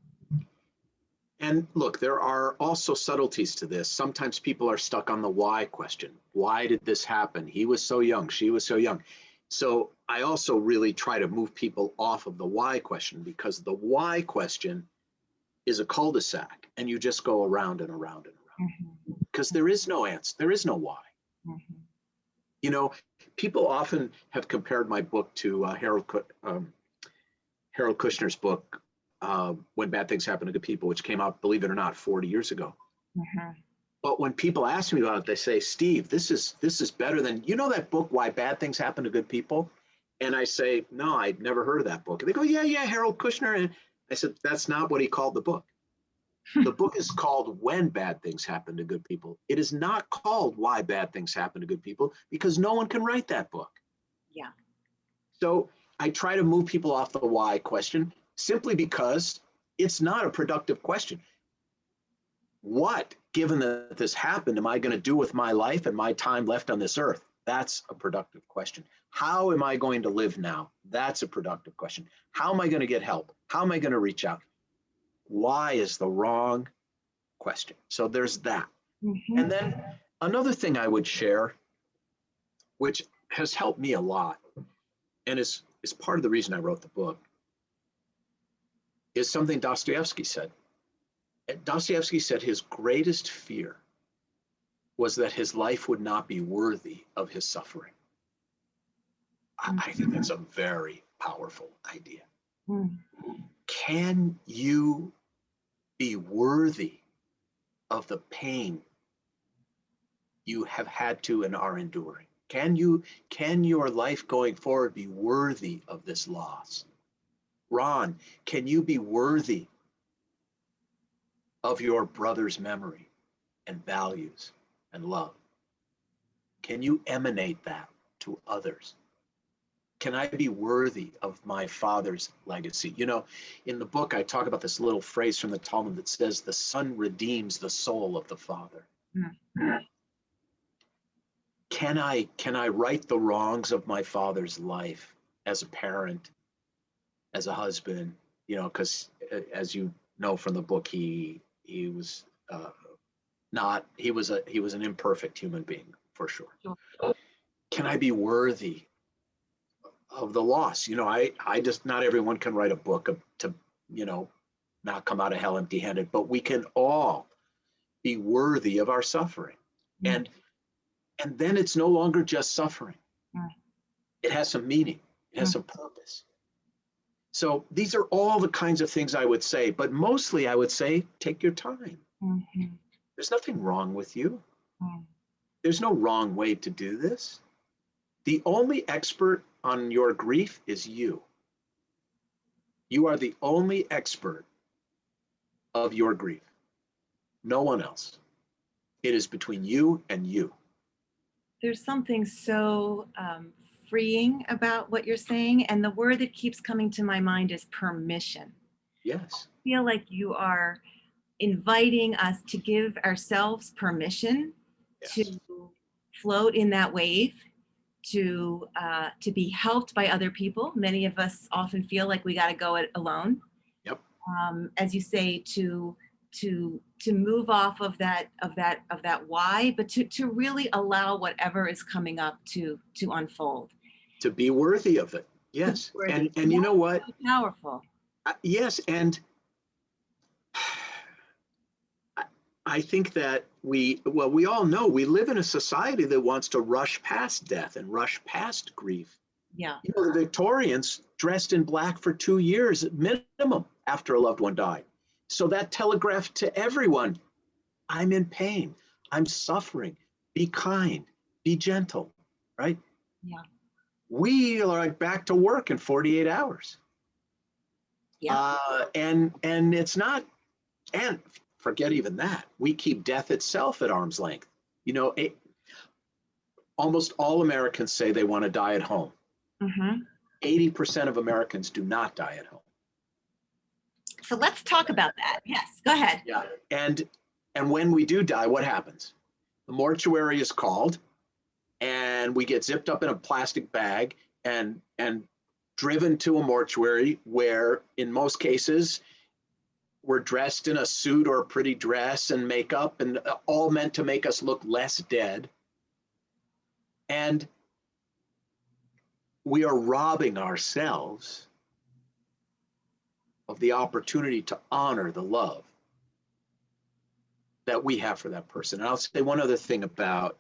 Speaker 4: And look, there are also subtleties to this. Sometimes people are stuck on the why question. Why did this happen? He was so young. She was so young. So I also really try to move people off of the why question, because the why question is a cul-de-sac and you just go around and around and around, because there is no answer. There is no why.
Speaker 3: Mm-hmm.
Speaker 4: You know, people often have compared my book to Harold Kushner's book, When Bad Things Happen to Good People, which came out, believe it or not, 40 years ago.
Speaker 3: Mm-hmm.
Speaker 4: But when people ask me about it, they say, Steve, this is better than, you know, that book, Why Bad Things Happen to Good People? And I say, no, I'd never heard of that book. And they go, yeah, Harold Kushner. And I said, that's not what he called the book. The book is called When Bad Things Happen to Good People. It is not called Why Bad Things Happen to Good People, because no one can write that book.
Speaker 3: Yeah.
Speaker 4: So I try to move people off the why question, simply because it's not a productive question. what, given that this happened, am I going to do with my life and my time left on this earth? That's a productive question. How am I going to live now? That's a productive question. How am I going to get help? How am I going to reach out? Why is the wrong question. So there's that.
Speaker 3: Mhm.
Speaker 4: And then another thing I would share, which has helped me a lot, and is part of the reason I wrote the book, is something Dostoevsky said. Dostoevsky said his greatest fear was that his life would not be worthy of his suffering. I think that's a very powerful idea.
Speaker 3: Mm.
Speaker 4: Can you be worthy of the pain you have had to and are enduring? Can your life going forward be worthy of this loss? Ron, can you be worthy of your brother's memory and values and love? Can you emanate that to others? Can I be worthy of my father's legacy? You know, in the book, I talk about this little phrase from the Talmud that says, the son redeems the soul of the father.
Speaker 3: Mm.
Speaker 4: Can I right the wrongs of my father's life as a parent, as a husband? You know, because as you know from the book, he was he was an imperfect human being, for sure.
Speaker 3: Sure.
Speaker 4: Can I be worthy of the loss? You know, I just, not everyone can write a book to, you know, not come out of hell empty-handed, but we can all be worthy of our suffering.
Speaker 3: Mm.
Speaker 4: And then it's no longer just suffering.
Speaker 3: Mm.
Speaker 4: It has some meaning. It has some purpose. So these are all the kinds of things I would say, but mostly I would say, take your time.
Speaker 3: Mm-hmm.
Speaker 4: There's nothing wrong with you.
Speaker 3: Mm.
Speaker 4: There's no wrong way to do this. The only expert on your grief is you. You are the only expert of your grief. No one else. It is between you and you.
Speaker 3: There's something so freeing about what you're saying. And the word that keeps coming to my mind is permission.
Speaker 4: Yes.
Speaker 3: I feel like you are inviting us to give ourselves permission
Speaker 4: Yes.
Speaker 3: to float in that wave, to be helped by other people. Many of us often feel like we got to go it alone.
Speaker 4: Yep.
Speaker 3: As you say, to move off of that why, but to really allow whatever is coming up to unfold.
Speaker 4: To be worthy of it. Yes. And you know what?
Speaker 3: So powerful.
Speaker 4: Yes. And I think that we all know we live in a society that wants to rush past death and rush past grief.
Speaker 3: Yeah.
Speaker 4: You know, the Victorians dressed in black for 2 years at minimum after a loved one died. So that telegraphed to everyone, I'm in pain, I'm suffering, be kind, be gentle, right?
Speaker 3: Yeah.
Speaker 4: We are like back to work in 48 hours.
Speaker 3: Yeah.
Speaker 4: And it's not, and forget even that, we keep death itself at arm's length. You know, almost all Americans say they want to die at home.
Speaker 3: Mm-hmm.
Speaker 4: 80% of Americans do not die at home.
Speaker 3: So let's talk about that. Yes, go ahead.
Speaker 4: Yeah, and when we do die, what happens? The mortuary is called, and we get zipped up in a plastic bag and driven to a mortuary where, in most cases, we're dressed in a suit or a pretty dress and makeup, and all meant to make us look less dead. And we are robbing ourselves of the opportunity to honor the love that we have for that person. And I'll say one other thing about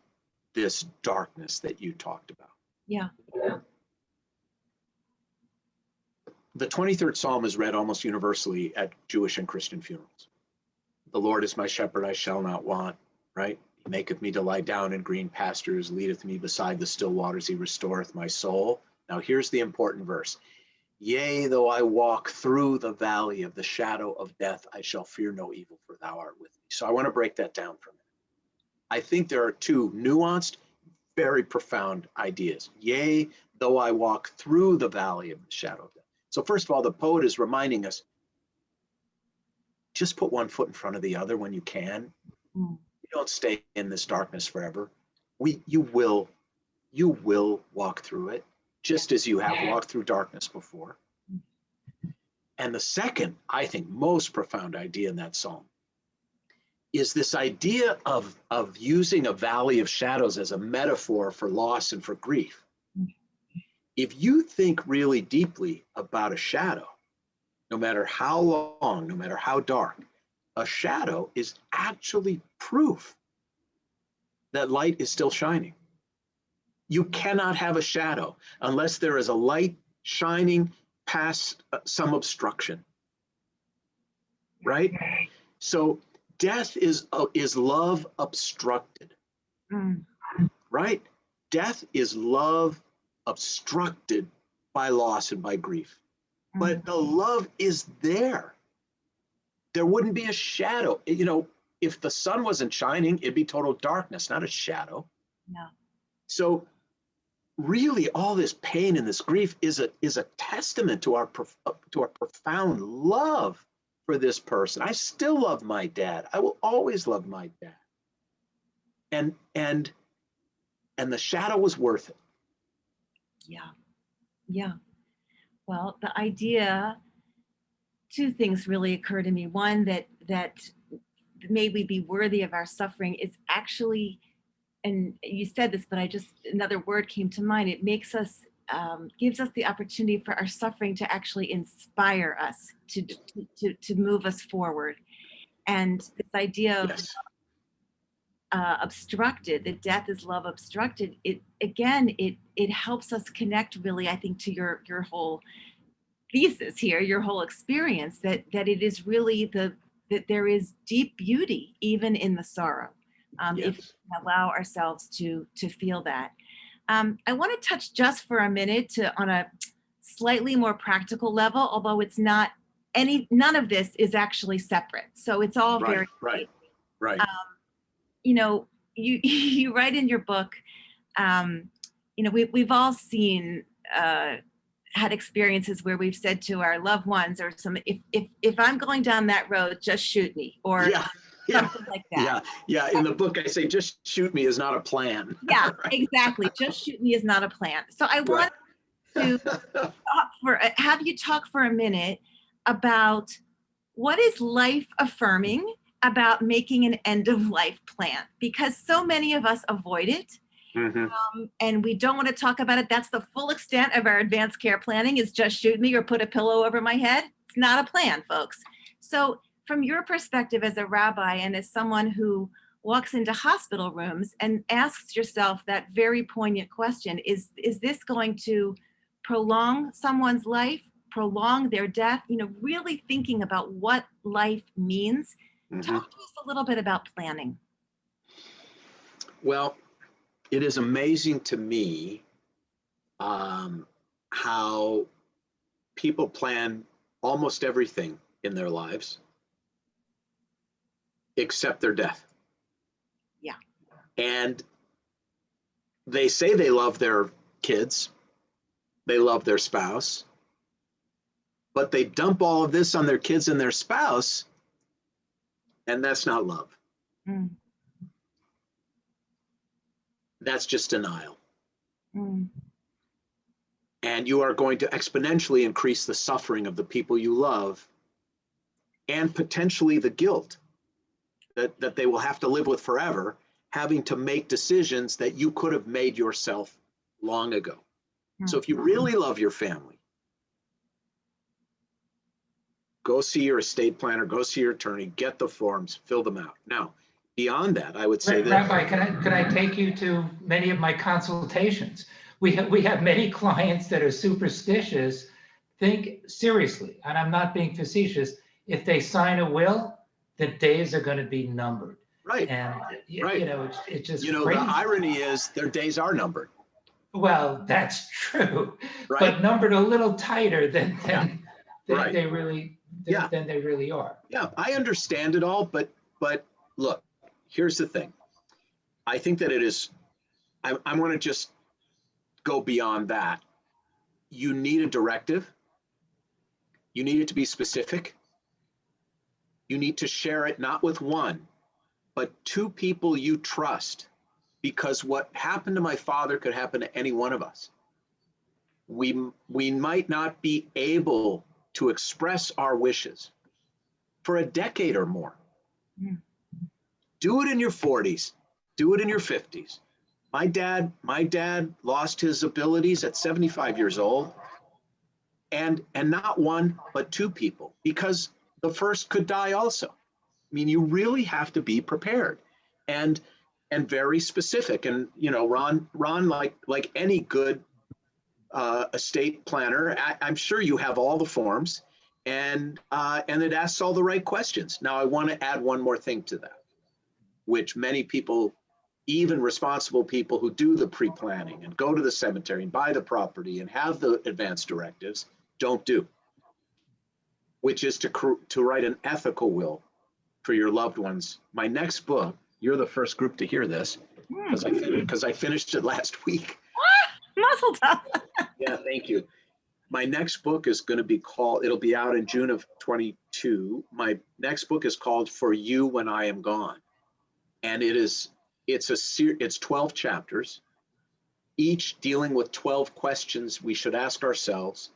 Speaker 4: this darkness that you talked about.
Speaker 3: Yeah.
Speaker 4: The 23rd Psalm is read almost universally at Jewish and Christian funerals. The Lord is my shepherd, I shall not want, right? He maketh me to lie down in green pastures, leadeth me beside the still waters, he restoreth my soul. Now here's the important verse. Yea, though I walk through the valley of the shadow of death, I shall fear no evil, for thou art with me. So I want to break that down for a minute. I think there are two nuanced, very profound ideas. Yea, though I walk through the valley of the shadow of death. So first of all, the poet is reminding us, just put one foot in front of the other when you can.
Speaker 3: Mm.
Speaker 4: You don't stay in this darkness forever. You will walk through it, just as you have walked through darkness before. And the second, I think, most profound idea in that psalm is this idea of using a valley of shadows as a metaphor for loss and for grief. If you think really deeply about a shadow, no matter how long, no matter how dark, a shadow is actually proof that light is still shining. You cannot have a shadow unless there is a light shining past some obstruction, right? So death is love obstructed, right? Death is love obstructed by loss and by grief. But the love is there. There wouldn't be a shadow. You know, if the sun wasn't shining, it'd be total darkness, not a shadow.
Speaker 3: No.
Speaker 4: So really, all this pain and this grief is a testament to our profound love for this person. I still love my dad. I will always love my dad. And the shadow was worth it.
Speaker 3: Yeah. Yeah. Well, the idea, two things really occur to me. One, that may we be worthy of our suffering is actually, and you said this, but another word came to mind. It makes us, gives us the opportunity for our suffering to actually inspire us, to move us forward. And this idea of
Speaker 4: Yes.
Speaker 3: Obstructed, that death is love obstructed, it helps us connect really, I think, to your whole thesis here, your whole experience, that it is really that there is deep beauty even in the sorrow, if we allow ourselves to feel that. I want to touch just for a minute on a slightly more practical level, although it's not none of this is actually separate, so it's all very
Speaker 4: right.
Speaker 3: You know, you write in your book, you know, we've all seen, had experiences where we've said to our loved ones or if I'm going down that road, just shoot me, or something like that.
Speaker 4: Yeah. In the book, I say, just shoot me is not a plan.
Speaker 3: Yeah,
Speaker 4: Right.
Speaker 3: exactly. Just shoot me is not a plan. So I want to have you talk for a minute about what is life affirming about making an end of life plan, because so many of us avoid it. And we don't want to talk about it. That's the full extent of our advanced care planning, is just shoot me or put a pillow over my head. It's not a plan, folks. So from your perspective as a rabbi and as someone who walks into hospital rooms and asks yourself that very poignant question, is this going to prolong someone's life, prolong their death? You know, really thinking about what life means. Talk to us a little bit about planning.
Speaker 4: Well, it is amazing to me how people plan almost everything in their lives except their death.
Speaker 3: Yeah.
Speaker 4: And they say they love their kids, they love their spouse, but they dump all of this on their kids and their spouse, and that's not love. That's just denial. And you are going to exponentially increase the suffering of the people you love, and potentially the guilt that they will have to live with forever, having to make decisions that you could have made yourself long ago. So if you really love your family, go see your estate planner, go see your attorney, get the forms, fill them out. Now, beyond that, I would say that—
Speaker 2: Rabbi, could I take you to many of my consultations? We have many clients that are superstitious. Think seriously, and I'm not being facetious. If they sign a will, the days are going to be numbered.
Speaker 4: Right.
Speaker 2: And you know, it's just
Speaker 4: the irony is their days are numbered.
Speaker 2: Well, that's true,
Speaker 4: right?
Speaker 2: But numbered a little tighter than they really are.
Speaker 4: Yeah, I understand it all, but look, here's the thing. I think that it is. I want to just go beyond that. You need a directive. You need it to be specific. You need to share it not with one, but two people you trust, because what happened to my father could happen to any one of us. We might not be able to express our wishes for a decade or more.
Speaker 3: Mm.
Speaker 4: Do it in your 40s, do it in your 50s. My dad lost his abilities at 75 years old, and not one, but two people, because the first could die also. I mean, you really have to be prepared and very specific. And, you know, Ron, like any good estate planner, I'm sure you have all the forms, and it asks all the right questions. Now, I want to add one more thing to that, which many people, even responsible people who do the pre-planning and go to the cemetery and buy the property and have the advance directives, don't do, which is to write an ethical will for your loved ones. My next book, you're the first group to hear this, because I finished it last week.
Speaker 3: Muzzle top.
Speaker 4: Yeah, thank you. My next book is going to be called, it'll be out in June of 22. My next book is called For You When I Am Gone. And it's 12 chapters, each dealing with 12 questions we should ask ourselves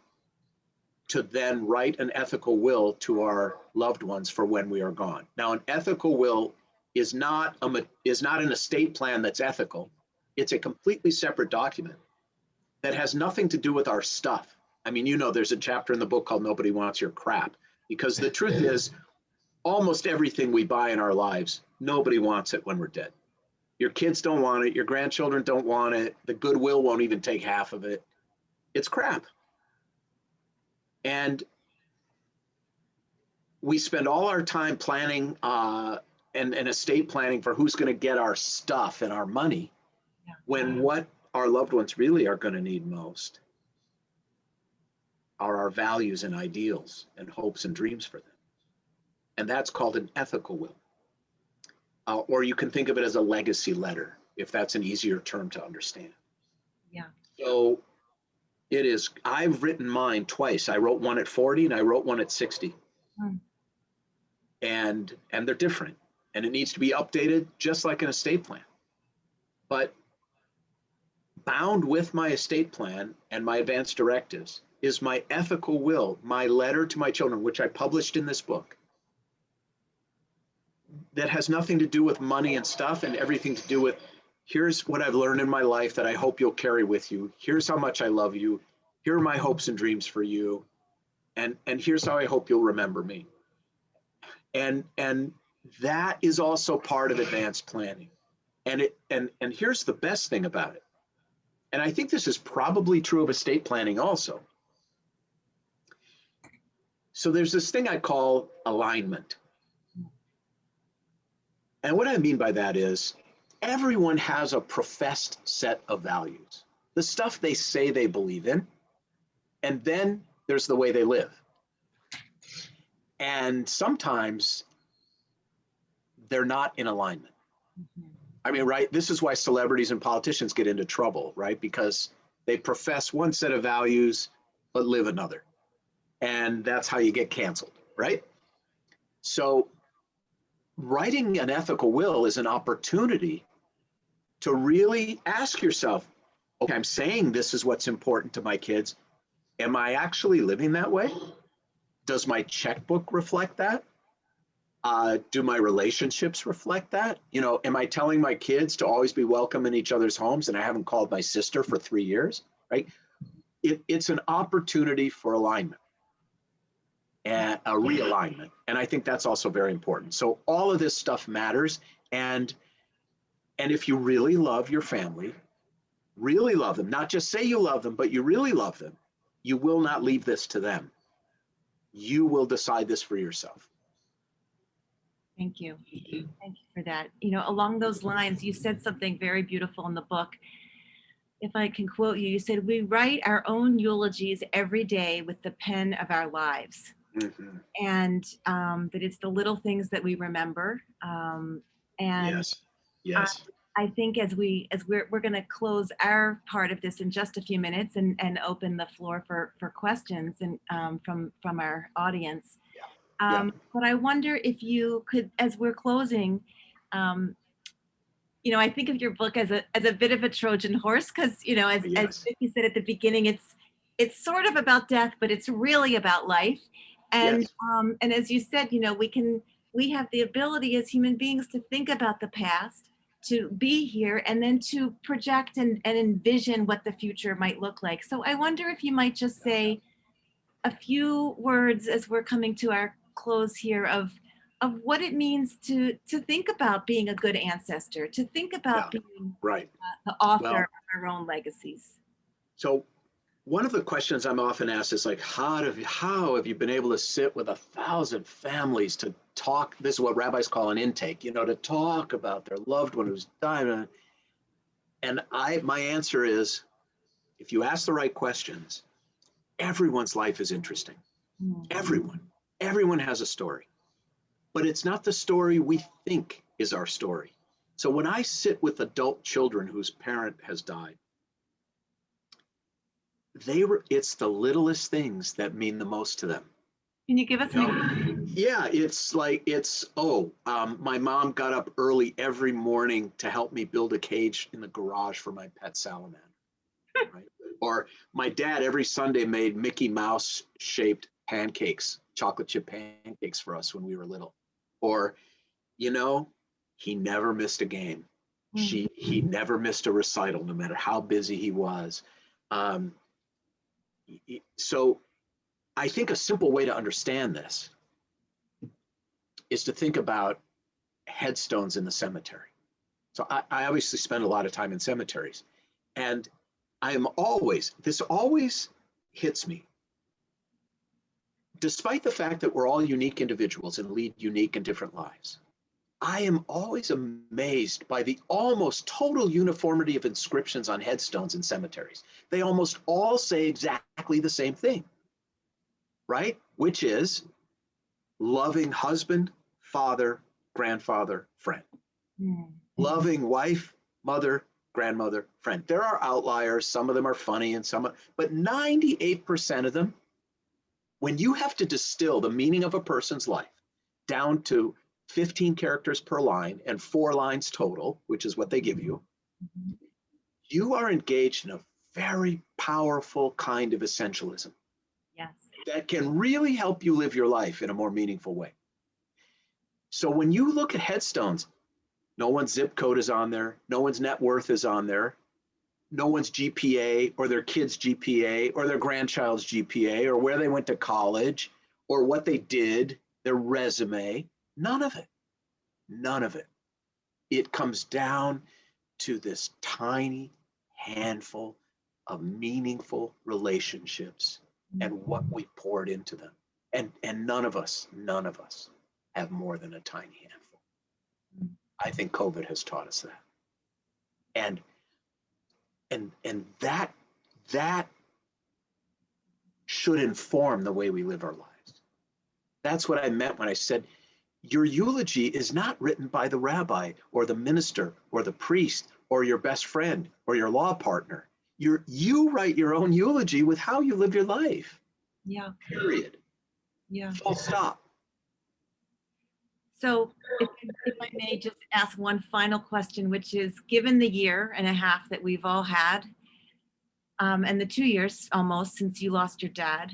Speaker 4: to then write an ethical will to our loved ones for when we are gone. Now, an ethical will is not an estate plan that's ethical. It's a completely separate document that has nothing to do with our stuff. I mean, you know, there's a chapter in the book called Nobody Wants Your Crap, because the truth is, almost everything we buy in our lives, nobody wants it when we're dead. Your kids don't want it. Your grandchildren don't want it. The Goodwill won't even take half of it. It's crap. And we spend all our time planning and estate planning for who's going to get our stuff and our money, when what our loved ones really are going to need most are our values and ideals and hopes and dreams for them. And that's called an ethical will. Or you can think of it as a legacy letter, if that's an easier term to understand.
Speaker 3: Yeah.
Speaker 4: So it is, I've written mine twice. I wrote one at 40 and I wrote one at 60.
Speaker 3: Mm.
Speaker 4: And they're different. And it needs to be updated just like an estate plan. But bound with my estate plan and my advance directives is my ethical will, my letter to my children, which I published in this book, that has nothing to do with money and stuff and everything to do with, here's what I've learned in my life that I hope you'll carry with you. Here's how much I love you. Here are my hopes and dreams for you. And here's how I hope you'll remember me. And that is also part of advanced planning. And here's the best thing about it. And I think this is probably true of estate planning also. So there's this thing I call alignment. And what I mean by that is everyone has a professed set of values, the stuff they say they believe in, and then there's the way they live. And sometimes they're not in alignment.
Speaker 3: Mm-hmm.
Speaker 4: I mean, right, this is why celebrities and politicians get into trouble, right? Because they profess one set of values, but live another. And that's how you get canceled, right? So writing an ethical will is an opportunity to really ask yourself, okay, I'm saying this is what's important to my kids. Am I actually living that way? Does my checkbook reflect that? Do my relationships reflect that? You know, am I telling my kids to always be welcome in each other's homes and I haven't called my sister for 3 years, right? It's an opportunity for alignment and a realignment. And I think that's also very important. So all of this stuff matters. And if you really love your family, really love them, not just say you love them, but you really love them, you will not leave this to them. You will decide this for yourself.
Speaker 3: Thank you. Thank you for that. You know, along those lines, you said something very beautiful in the book. If I can quote you, you said, we write our own eulogies every day with the pen of our lives. Mm-hmm. And that it's the little things that we remember. And
Speaker 4: yes.
Speaker 3: I think as we're going to close our part of this in just a few minutes and open the floor for questions and from our audience. But I wonder if you could, as we're closing, I think of your book as a bit of a Trojan horse, because as Vicky said at the beginning, it's sort of about death, but it's really about life. And and as you said, we have the ability as human beings to think about the past, to be here, and then to project and envision what the future might look like. So I wonder if you might just say a few words as we're coming to our close here of what it means to think about being a good ancestor, to think about being the author of our own legacies.
Speaker 4: So one of the questions I'm often asked is like, how have you been able to sit with 1,000 families to talk? This is what rabbis call an intake, to talk about their loved one who's died. And my answer is, if you ask the right questions, everyone's life is interesting. Everyone has a story, but it's not the story we think is our story. So when I sit with adult children whose parent has died, it's the littlest things that mean the most to them.
Speaker 3: Can you give us an example?
Speaker 4: Yeah, my mom got up early every morning to help me build a cage in the garage for my pet salamander. Right? Or my dad every Sunday made Mickey Mouse shaped pancakes, chocolate chip pancakes for us when we were little. Or, he never missed a game. He never missed a recital, no matter how busy he was. So I think a simple way to understand this is to think about headstones in the cemetery. So I obviously spend a lot of time in cemeteries, and this always hits me. Despite the fact that we're all unique individuals and lead unique and different lives, I am always amazed by the almost total uniformity of inscriptions on headstones in cemeteries. They almost all say exactly the same thing, right? Which is loving husband, father, grandfather, friend. Loving wife, mother, grandmother, friend. There are outliers. Some of them are funny and but 98% of them, when you have to distill the meaning of a person's life down to 15 characters per line and 4 lines total, which is what they give you, you are engaged in a very powerful kind of essentialism.
Speaker 3: Yes.
Speaker 4: That can really help you live your life in a more meaningful way. So when you look at headstones, no one's zip code is on there, no one's net worth is on there, no one's GPA or their kid's GPA or their grandchild's GPA or where they went to college or what they did, their resume. None of it. It comes down to this tiny handful of meaningful relationships and what we poured into them. And none of us have more than a tiny handful. I think COVID has taught us that. And that should inform the way we live our lives. That's what I meant when I said, your eulogy is not written by the rabbi or the minister or the priest or your best friend or your law partner. You write your own eulogy with how you live your life.
Speaker 3: Yeah.
Speaker 4: Period.
Speaker 3: Yeah.
Speaker 4: Full stop.
Speaker 3: So if I may just ask one final question, which is, given the year and a half that we've all had, and the 2 years almost since you lost your dad,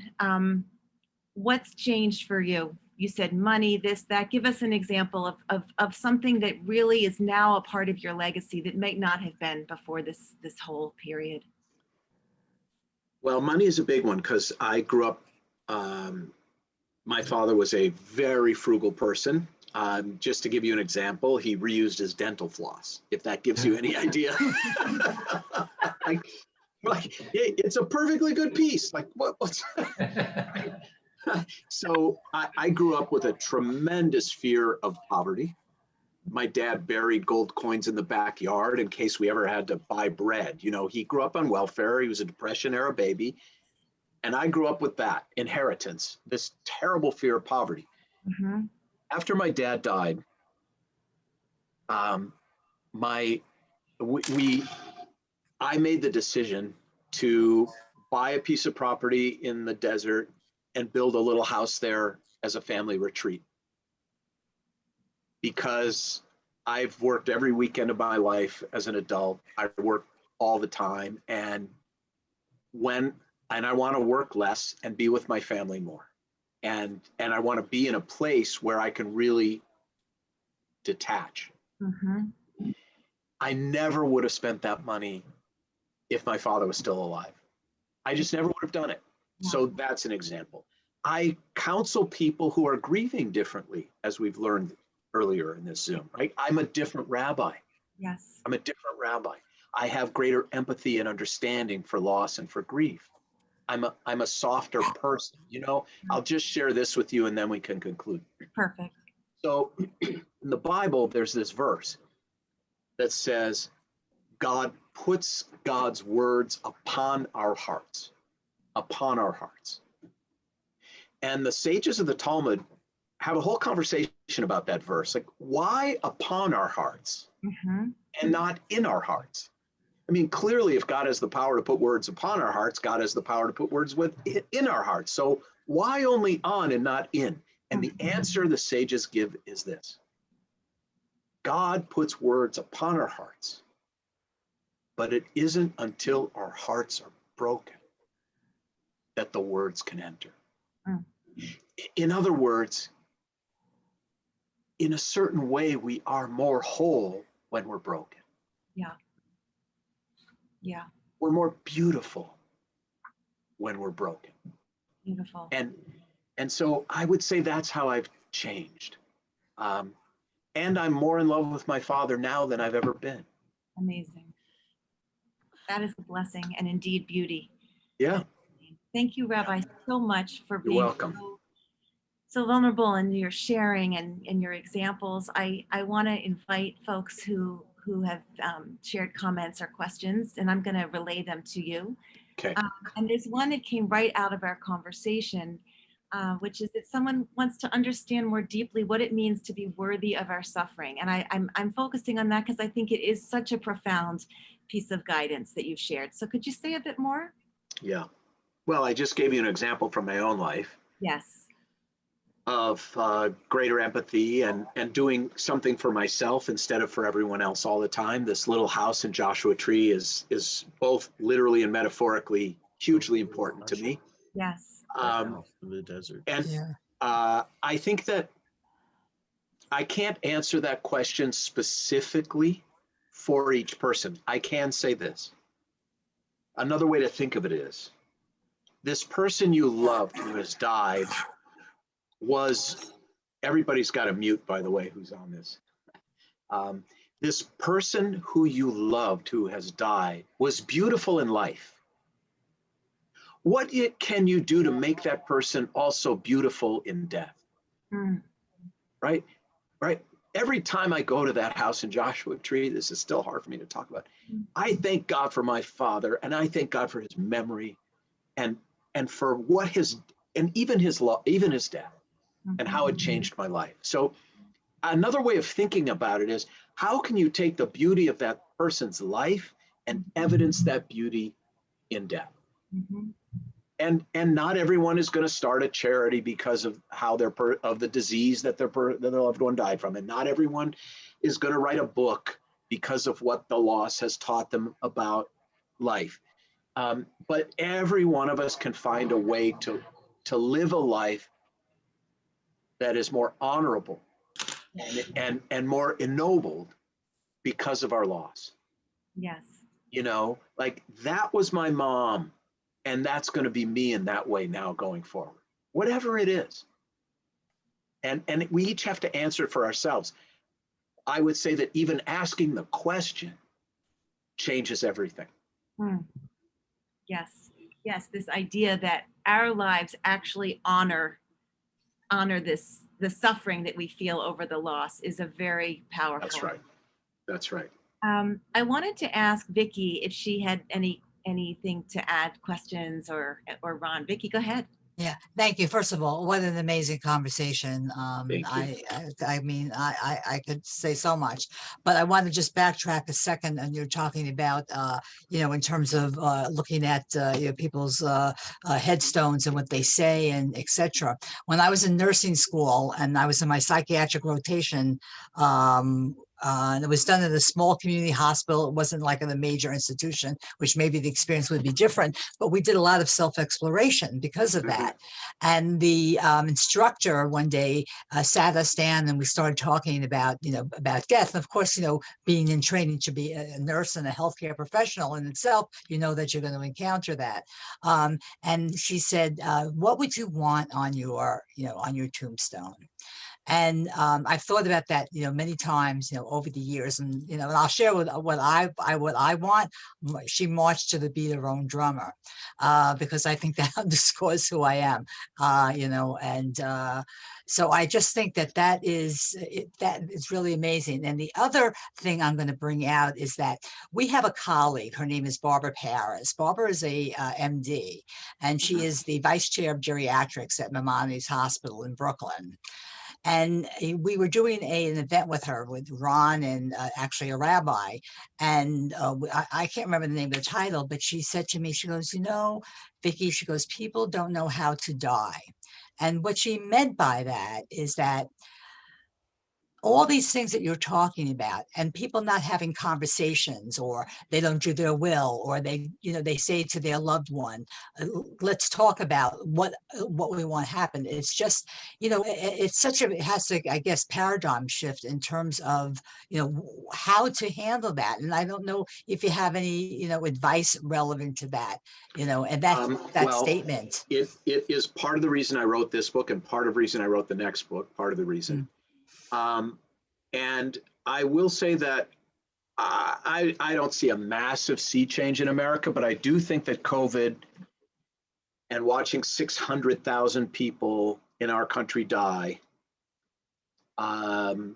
Speaker 3: what's changed for you? You said money, this, that. Give us an example of something that really is now a part of your legacy that might not have been before this whole period.
Speaker 4: Well, money is a big one because I grew up, my father was a very frugal person. Just to give you an example, he reused his dental floss, if that gives you any idea. like, it's a perfectly good piece. Like, what's So I grew up with a tremendous fear of poverty. My dad buried gold coins in the backyard in case we ever had to buy bread. He grew up on welfare. He was a Depression era baby. And I grew up with that inheritance, this terrible fear of poverty.
Speaker 3: Mm-hmm.
Speaker 4: After my dad died, I made the decision to buy a piece of property in the desert and build a little house there as a family retreat, because I've worked every weekend of my life as an adult. I work all the time, and I want to work less and be with my family more. And I want to be in a place where I can really detach.
Speaker 3: Mm-hmm.
Speaker 4: I never would have spent that money if my father was still alive. I just never would have done it.
Speaker 3: Yeah.
Speaker 4: So that's an example. I counsel people who are grieving differently, as we've learned earlier in this Zoom, right? I'm a different rabbi.
Speaker 3: Yes.
Speaker 4: I'm a different rabbi. I have greater empathy and understanding for loss and for grief. I'm a softer person. You know, I'll just share this with you and then we can conclude.
Speaker 3: Perfect.
Speaker 4: So in the Bible, there's this verse that says, God puts God's words upon our hearts, upon our hearts. And the sages of the Talmud have a whole conversation about that verse. Like, why upon our hearts
Speaker 3: Mm-hmm.
Speaker 4: and not in our hearts? I mean, clearly, if God has the power to put words upon our hearts, God has the power to put words in our hearts. So why only on and not in? And the answer the sages give is this: God puts words upon our hearts, but it isn't until our hearts are broken that the words can enter.
Speaker 3: Mm.
Speaker 4: In other words, in a certain way, we are more whole when we're broken.
Speaker 3: Yeah. Yeah.
Speaker 4: We're more beautiful when we're broken.
Speaker 3: Beautiful.
Speaker 4: And so I would say that's how I've changed. And I'm more in love with my father now than I've ever been.
Speaker 3: Amazing. That is a blessing and indeed beauty.
Speaker 4: Yeah.
Speaker 3: Thank you, Rabbi, so much for
Speaker 4: You're
Speaker 3: being
Speaker 4: welcome.
Speaker 3: so vulnerable and your sharing and your examples. I want to invite folks who have shared comments or questions, and I'm going to relay them to you.
Speaker 4: Okay.
Speaker 3: And there's one that came right out of our conversation, which is that someone wants to understand more deeply what it means to be worthy of our suffering. And I'm focusing on that because I think it is such a profound piece of guidance that you've shared. So could you say a bit more?
Speaker 4: Yeah. Well, I just gave you an example from my own life
Speaker 3: Yes.
Speaker 4: of greater empathy and doing something for myself instead of for everyone else all the time. This little house in Joshua Tree is both literally and metaphorically hugely important to me.
Speaker 3: Yes.
Speaker 4: In the desert. And I think that I can't answer that question specifically for each person. I can say this. Another way to think of it is, this person you loved who has died was, everybody's got to mute, by the way, who's on this. This person who you loved who has died was beautiful in life. What can you do to make that person also beautiful in death?
Speaker 3: Mm.
Speaker 4: Right? Every time I go to that house in Joshua Tree, this is still hard for me to talk about. I thank God for my father, and I thank God for his memory, and for what and even his death, and how it changed my life. So another way of thinking about it is, how can you take the beauty of that person's life and evidence that beauty in death?
Speaker 3: Mm-hmm.
Speaker 4: And not everyone is going to start a charity because of how of the disease that their loved one died from, and not everyone is going to write a book because of what the loss has taught them about life. But every one of us can find a way to live a life that is more honorable and more ennobled because of our loss.
Speaker 3: Yes.
Speaker 4: You know, like, that was my mom, and that's going to be me in that way now going forward, whatever it is. And we each have to answer it for ourselves. I would say that even asking the question changes everything.
Speaker 3: Yes. Yes. This idea that our lives actually honor the suffering that we feel over the loss is a very powerful.
Speaker 4: That's right. That's right.
Speaker 3: I wanted to ask Vicki if she had anything to add, questions or Ron. Vicki, go ahead.
Speaker 1: Yeah, thank you. First of all, what an amazing conversation.
Speaker 4: Thank you.
Speaker 1: I mean, I could say so much, but I want to just backtrack a second. And you're talking about, in terms of looking at people's headstones and what they say and etc. When I was in nursing school and I was in my psychiatric rotation, and it was done in a small community hospital. It wasn't like in a major institution, which maybe the experience would be different. But we did a lot of self-exploration because of that. And the instructor one day sat us down and we started talking about, about death. And of course, being in training to be a nurse and a healthcare professional in itself, that you're going to encounter that. And she said, what would you want on your tombstone? And I've thought about that, many times, over the years, and I'll share what I want. She marched to the beat of her own drummer, because I think that underscores who I am, and so I just think that is really amazing. And the other thing I'm going to bring out is that we have a colleague. Her name is Barbara Paris. Barbara is a MD, and she is the vice chair of geriatrics at Maimonides Hospital in Brooklyn. And we were doing an event with her, with Ron and actually a rabbi. And I can't remember the name of the title, but she said to me, she goes, Vicki, she goes, people don't know how to die. And what she meant by that is that all these things that you're talking about, and people not having conversations, or they don't do their will, or they say to their loved one, let's talk about what we want to happen. It's just, it's it has to, I guess, paradigm shift in terms of, how to handle that. And I don't know if you have any, advice relevant to that, and that statement.
Speaker 4: It is part of the reason I wrote this book, and part of the reason I wrote the next book, part of the reason. And I will say that I don't see a massive sea change in America, but I do think that COVID and watching 600,000 people in our country die, and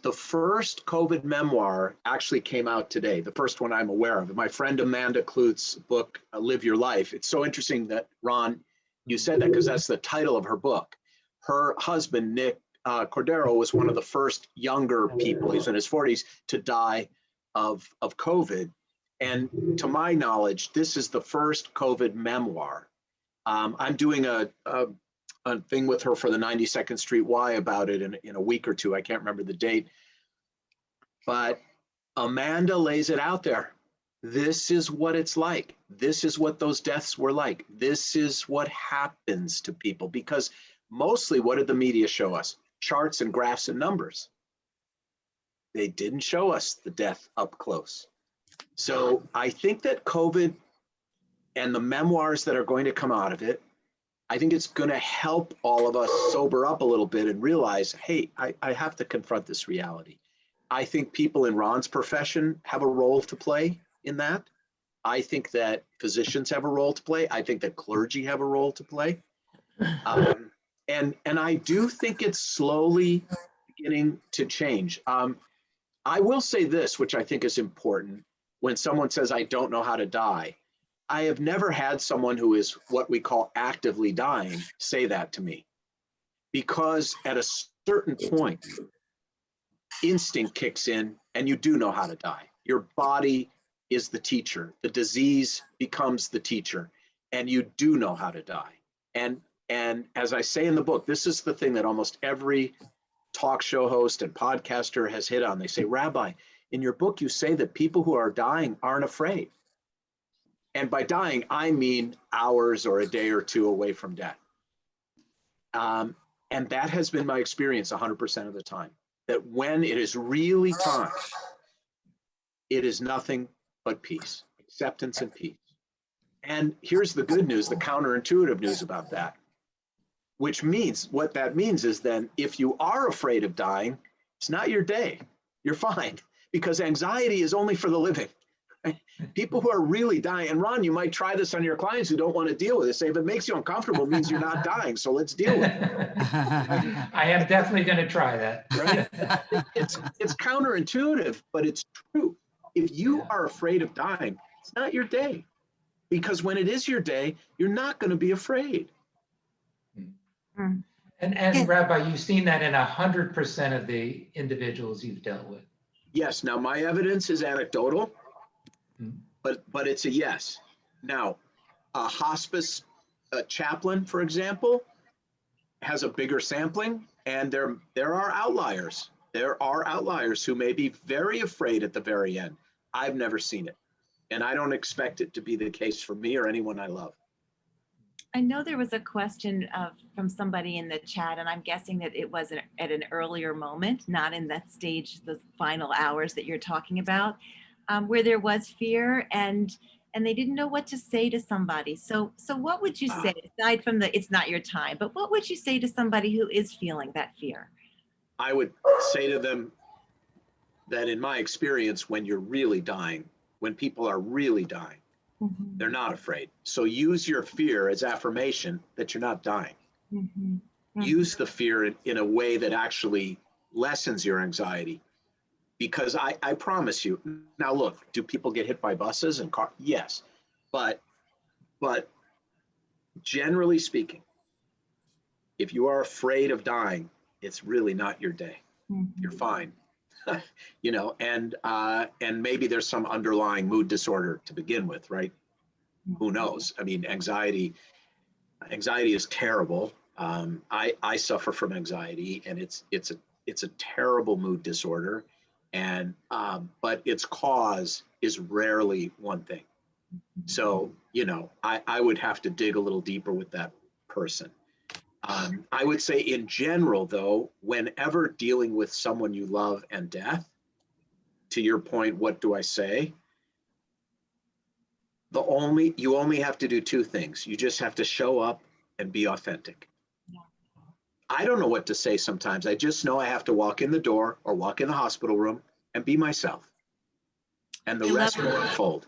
Speaker 4: the first COVID memoir actually came out today, the first one I'm aware of. My friend Amanda Kluth's book, Live Your Life. It's so interesting that, Ron, you said that, because that's the title of her book. Her husband, Nick Cordero, was one of the first younger people, he's in his 40s, to die of COVID. And to my knowledge, this is the first COVID memoir. I'm doing a thing with her for the 92nd Street Y about it in a week or two. I can't remember the date. But Amanda lays it out there. This is what it's like. This is what those deaths were like. This is what happens to people. Because mostly, what did the media show us? Charts and graphs and numbers. They didn't show us the death up close. So I think that COVID and the memoirs that are going to come out of it, I think it's going to help all of us sober up a little bit and realize, hey, I have to confront this reality. I think people in Ron's profession have a role to play in that. I think that physicians have a role to play. I think that clergy have a role to play. And I do think it's slowly beginning to change. I will say this, which I think is important. When someone says, I don't know how to die, I have never had someone who is what we call actively dying say that to me. Because at a certain point, instinct kicks in and you do know how to die. Your body is the teacher. The disease becomes the teacher, and you do know how to die. And as I say in the book, this is the thing that almost every talk show host and podcaster has hit on. They say, Rabbi, in your book, you say that people who are dying aren't afraid. And by dying, I mean hours or a day or two away from death. And that has been my experience 100% of the time, that when it is really time, it is nothing but peace, acceptance and peace. And here's the good news, the counterintuitive news about that. Which means, what that means is then, if you are afraid of dying, it's not your day. You're fine, because anxiety is only for the living. Right? People who are really dying, and Ron, you might try this on your clients who don't want to deal with it. Say, if it makes you uncomfortable, it means you're not dying, so let's deal with it.
Speaker 2: I am definitely going to try that.
Speaker 4: Right? It's counterintuitive, but it's true. If you are afraid of dying, it's not your day. Because when it is your day, you're not going to be afraid.
Speaker 3: Mm.
Speaker 2: And Rabbi, you've seen that in 100% of the individuals you've dealt with.
Speaker 4: Yes. Now, my evidence is anecdotal,
Speaker 2: Mhm.
Speaker 4: but it's a yes. Now, a hospice chaplain, for example, has a bigger sampling, and there are outliers. There are outliers who may be very afraid at the very end. I've never seen it, and I don't expect it to be the case for me or anyone I love.
Speaker 3: I know there was a question from somebody in the chat, and I'm guessing that it was at an earlier moment, not in that stage, the final hours that you're talking about, where there was fear and they didn't know what to say to somebody. So what would you say, aside from it's not your time, but what would you say to somebody who is feeling that fear?
Speaker 4: I would say to them that in my experience, when you're really dying, when people are really dying,
Speaker 3: Mm-hmm.
Speaker 4: they're not afraid. So use your fear as affirmation that you're not dying.
Speaker 3: Mm-hmm. Mm-hmm.
Speaker 4: Use the fear in a way that actually lessens your anxiety. Because I promise you, now look, do people get hit by buses and cars? Yes. But generally speaking, if you are afraid of dying, it's really not your day.
Speaker 3: Mm-hmm.
Speaker 4: You're fine. You know, and maybe there's some underlying mood disorder to begin with, right? Who knows? I mean, anxiety is terrible. I suffer from anxiety, and it's a terrible mood disorder, and but its cause is rarely one thing. So, you know, I would have to dig a little deeper with that person. I would say in general, though, whenever dealing with someone you love and death, to your point, what do I say? You only have to do two things. You just have to show up and be authentic.
Speaker 3: Yeah.
Speaker 4: I don't know what to say sometimes. I just know I have to walk in the door or walk in the hospital room and be myself. And the rest will unfold.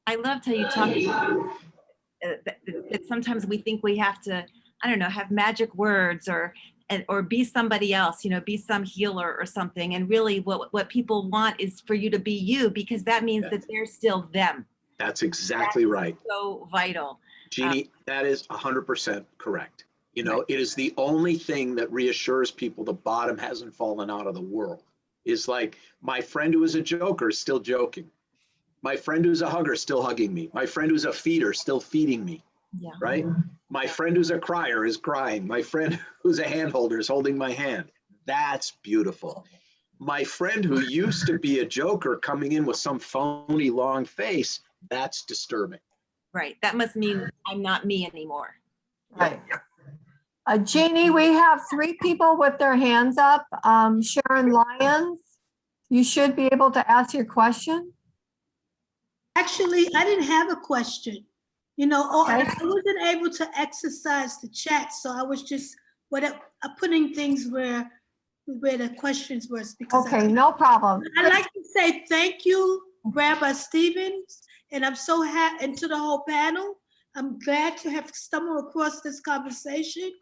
Speaker 3: I loved how you talked about that sometimes we think we have to, I don't know, have magic words or be somebody else, you know, be some healer or something. And really what people want is for you to be you, because that means that they're still them.
Speaker 4: That's exactly right.
Speaker 3: So vital.
Speaker 4: Jeannie, that is 100% correct. You know, it is the only thing that reassures people the bottom hasn't fallen out of the world. Is like, my friend who is a joker is still joking. My friend who's a hugger is still hugging me. My friend who's a feeder is still feeding me.
Speaker 3: Yeah.
Speaker 4: Right? My friend who's a crier is crying. My friend who's a hand holder is holding my hand. That's beautiful. My friend who used to be a joker coming in with some phony long face, that's disturbing.
Speaker 3: Right. That must mean I'm not me anymore.
Speaker 5: Right. Jeannie, we have 3 people with their hands up. Sharon Lyons, you should be able to ask your question.
Speaker 6: Actually, I didn't have a question. You know,
Speaker 5: Okay.
Speaker 6: I wasn't able to exercise the chat, so I was just putting things where the questions were. Because
Speaker 5: Okay, no problem.
Speaker 6: I'd like to say thank you, Rabbi Stevens, and I'm so happy, and to the whole panel. I'm glad to have stumbled across this conversation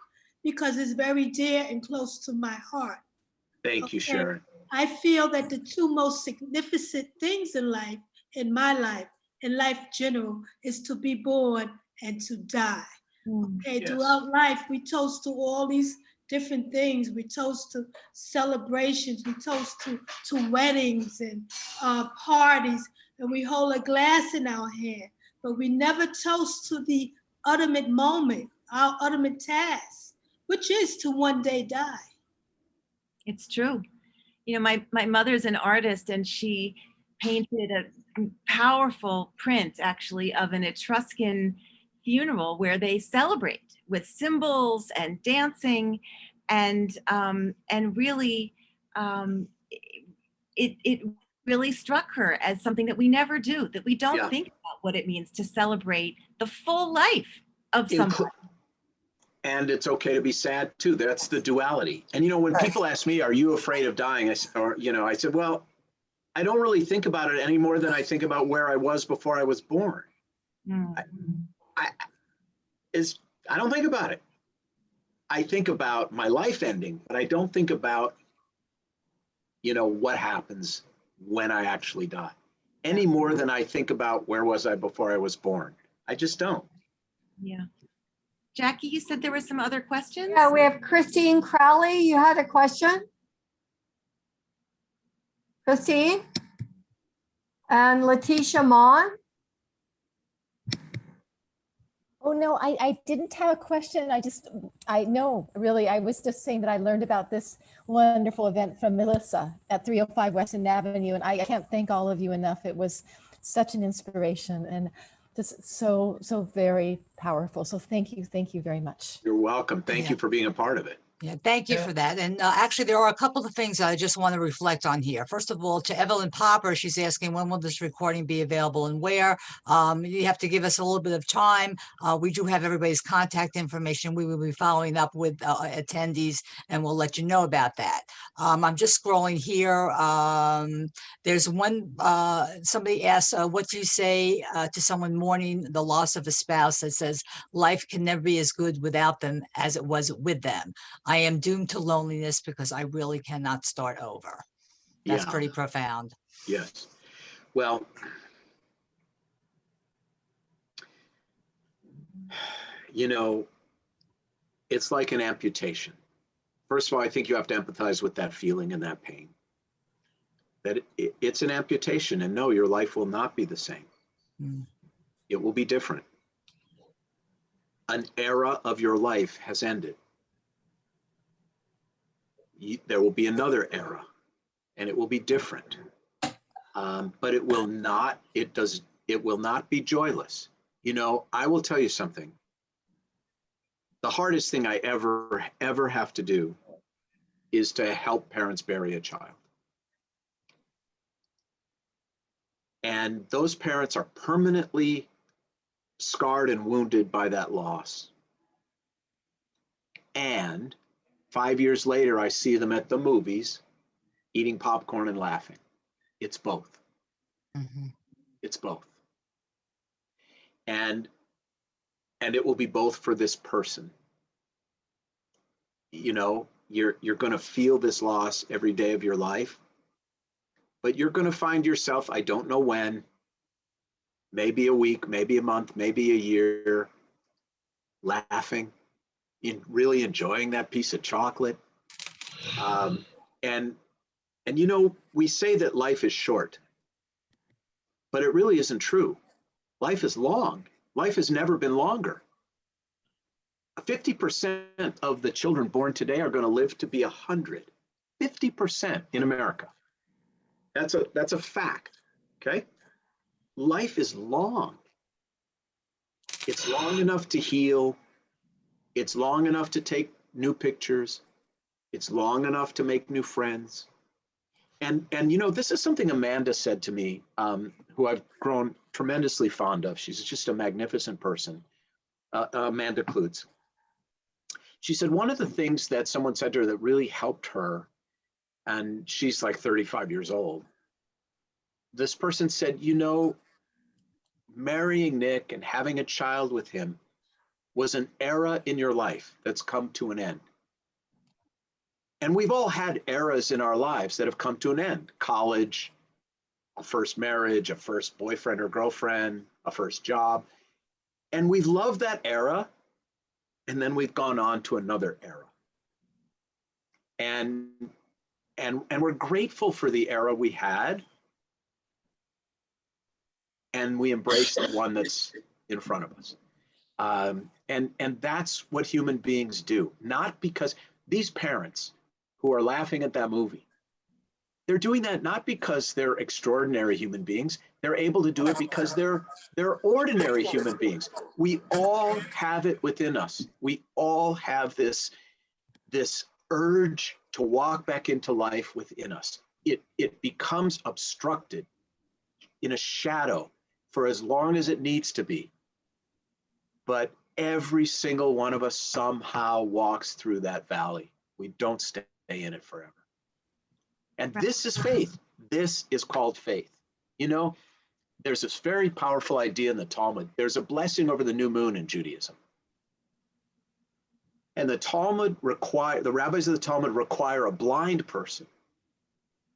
Speaker 6: because it's very dear and close to my heart.
Speaker 4: Thank you, Sharon.
Speaker 6: I feel that the 2 most significant things in life, in my life, in life general, is to be born and to die. Okay,
Speaker 4: Yes.
Speaker 6: Throughout life, we toast to all these different things. We toast to celebrations. We toast to weddings and parties, and we hold a glass in our hand. But we never toast to the ultimate moment, our ultimate task, which is to one day die.
Speaker 3: It's true. You know, my mother's an artist, and she painted a powerful print, actually, of an Etruscan funeral where they celebrate with cymbals and dancing, and really, it really struck her as something that we never do, that we don't think about what it means to celebrate the full life of somebody.
Speaker 4: And it's okay to be sad too. That's the duality. And you know, when people ask me, "Are you afraid of dying?" I said, "Well, I don't really think about it any more than I think about where I was before I was born. I don't think about it. I think about my life ending, but I don't think about, you know, what happens when I actually die, any more than I think about where was I before I was born. I just don't."
Speaker 3: Yeah. Jackie, you said there were some other questions?
Speaker 5: Yeah, we have Christine Crowley. You had a question? Christine? And Letitia Mon?
Speaker 7: Oh, no, I didn't have a question. I know, really, I was just saying that I learned about this wonderful event from Melissa at 305 Weston Avenue, and I can't thank all of you enough. It was such an inspiration and just so very powerful. So thank you very much.
Speaker 4: You're welcome. Thank
Speaker 1: Yeah.
Speaker 4: you for being a part of it.
Speaker 1: Yeah, thank you
Speaker 2: Yeah.
Speaker 1: for that. And actually, there are a couple of things I just want to reflect on here. First of all, to Evelyn Popper, she's asking, when will this recording be available and where? You have to give us a little bit of time. We do have everybody's contact information. We will be following up with attendees, and we'll let you know about that. I'm just scrolling here. There's one, somebody asked, what do you say to someone mourning the loss of a spouse, that says, life can never be as good without them as it was with them. I am doomed to loneliness because I really cannot start over. That's
Speaker 4: Yeah.
Speaker 1: pretty profound.
Speaker 4: Yes. Well, you know, it's like an amputation. First of all, I think you have to empathize with that feeling and that pain. That it's an amputation, and no, your life will not be the same.
Speaker 1: Mm.
Speaker 4: It will be different. An era of your life has ended. There will be another era, and it will be different. But it will not be joyless. You know, I will tell you something. The hardest thing I ever have to do is to help parents bury a child. And those parents are permanently scarred and wounded by that loss. And 5 years later, I see them at the movies eating popcorn and laughing. It's both.
Speaker 1: Mm-hmm.
Speaker 4: It's both. And it will be both for this person. You know, you're going to feel this loss every day of your life, but you're going to find yourself, I don't know when, maybe a week, maybe a month, maybe a year, laughing, really enjoying that piece of chocolate. And you know, we say that life is short, but it really isn't true. Life is long. Life has never been longer. 50% of the children born today are going to live to be 100. 50% in America. That's a fact. Okay. Life is long. It's long enough to heal. It's long enough to take new pictures. It's long enough to make new friends. And you know, this is something Amanda said to me, who I've grown tremendously fond of. She's just a magnificent person, Amanda Klutz. She said one of the things that someone said to her that really helped her, and she's like 35 years old. This person said, you know, marrying Nick and having a child with him was an era in your life that's come to an end. And we've all had eras in our lives that have come to an end. College, a first marriage, a first boyfriend or girlfriend, a first job. And we've loved that era, and then we've gone on to another era. And we're grateful for the era we had, and we embrace the one that's in front of us. And that's what human beings do. Not because these parents who are laughing at that movie, they're doing that not because they're extraordinary human beings. They're able to do it because they're ordinary human beings. We all have it within us. We all have this urge to walk back into life within us. It becomes obstructed in a shadow for as long as it needs to be. But every single one of us somehow walks through that valley. We don't stay in it forever. And this is faith. This is called faith. You know, there's this very powerful idea in the Talmud. There's a blessing over the new moon in Judaism. And the rabbis of the Talmud require a blind person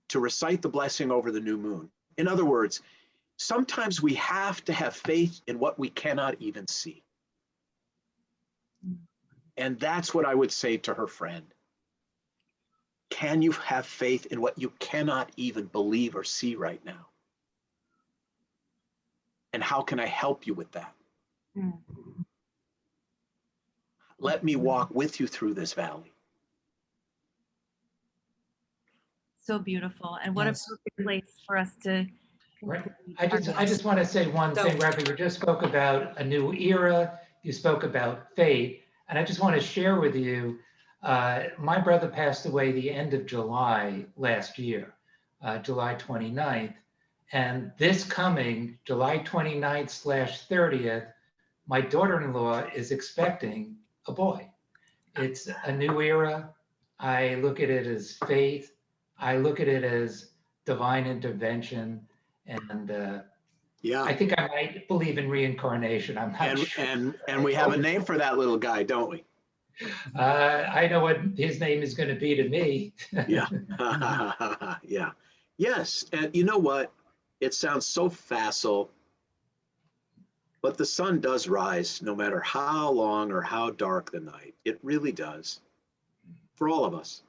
Speaker 4: to recite the blessing over the new moon. In other words, sometimes we have to have faith in what we cannot even see. And that's what I would say to her friend. Can you have faith in what you cannot even believe or see right now? And how can I help you with that?
Speaker 3: Mm.
Speaker 4: Let me walk with you through this valley.
Speaker 3: So beautiful. And what
Speaker 1: Yes.
Speaker 3: a perfect place for us to
Speaker 2: Right.
Speaker 3: conclude
Speaker 2: I just want to say one
Speaker 1: So-
Speaker 2: thing, Rabbi. You just spoke about a new era. You spoke about faith. And I just want to share with you, my brother passed away the end of July last year, July 29th. And this coming July 29th/30th, my daughter-in-law is expecting a boy. It's a new era. I look at it as faith. I look at it as divine intervention. And
Speaker 4: Yeah.
Speaker 2: I think I might believe in reincarnation. I'm not sure.
Speaker 4: And we have a name for that little guy, don't we?
Speaker 2: I know what his name is going to be to me.
Speaker 4: Yeah. Yeah. Yes. And you know what? It sounds so facile, but the sun does rise no matter how long or how dark the night. It really does. For all of us.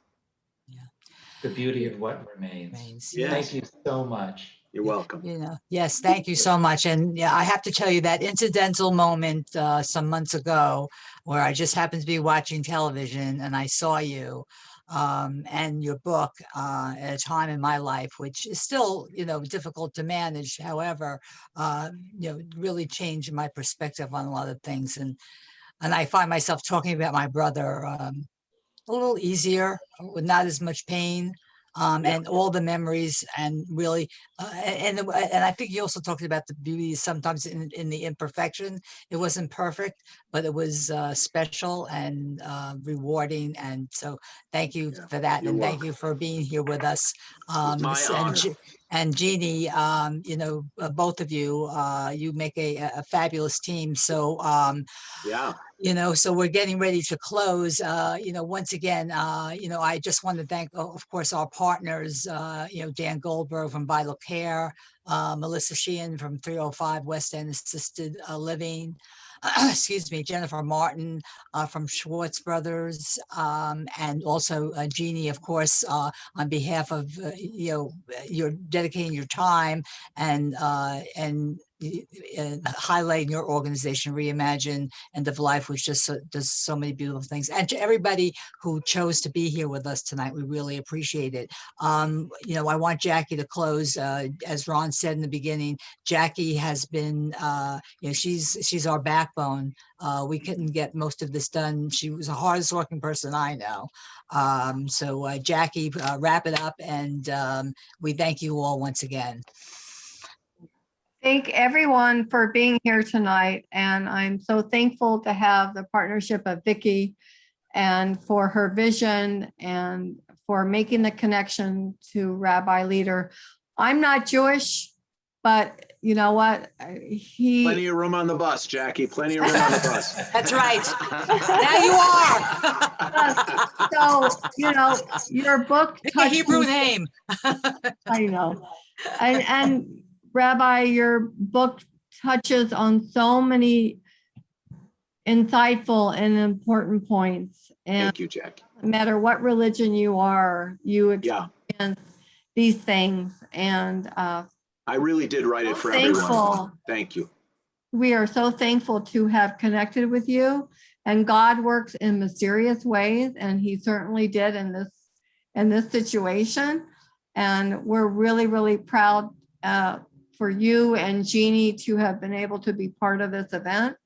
Speaker 2: The beauty of what remains.
Speaker 4: Yes.
Speaker 2: Thank you so much.
Speaker 4: You're welcome.
Speaker 1: Yes, thank you so much. And yeah, I have to tell you that incidental moment some months ago where I just happened to be watching television and I saw you and your book at a time in my life, which is still, difficult to manage. However, really changed my perspective on a lot of things. And I find myself talking about my brother a little easier, with not as much pain. And all the memories, and really, and I think you also talked about the beauty sometimes in the imperfection. It wasn't perfect, but it was special and rewarding. And so, thank you for that,
Speaker 4: You're
Speaker 1: and thank
Speaker 4: welcome.
Speaker 1: you for being here with us.
Speaker 4: My honor.
Speaker 1: And Jeannie, both of you, you make a fabulous team. So,
Speaker 4: Yeah.
Speaker 1: so we're getting ready to close. Once again, I just want to thank, of course, our partners, Dan Goldberg from Vital Care, Melissa Sheehan from 305 West End Assisted Living, excuse me, Jennifer Martin from Schwartz Brothers, and also Jeannie, of course, on behalf of, you're dedicating your time and highlighting your organization, Reimagine End of Life, which just does so many beautiful things. And to everybody who chose to be here with us tonight, we really appreciate it. I want Jackie to close. As Ron said in the beginning, Jackie has been, she's our backbone. We couldn't get most of this done. She was the hardest working person I know. So Jackie, wrap it up, and we thank you all once again.
Speaker 5: Thank everyone for being here tonight. And I'm so thankful to have the partnership of Vicki and for her vision and for making the connection to Rabbi Leader. I'm not Jewish, but you know what?
Speaker 4: Plenty of room on the bus, Jackie. Plenty of room on the bus.
Speaker 1: That's right. Now you are.
Speaker 5: So, your book
Speaker 1: Pick a Hebrew name.
Speaker 5: I know. And Rabbi, your book touches on so many insightful and important points. And
Speaker 4: Thank you, Jackie.
Speaker 5: no matter what religion you are, you experience these things. And
Speaker 4: I really did write it for
Speaker 5: thankful.
Speaker 4: everyone. Thank you.
Speaker 5: We are so thankful to have connected with you. And God works in mysterious ways, and He certainly did in this situation. And we're really, really proud for you and Jeannie to have been able to be part of this event.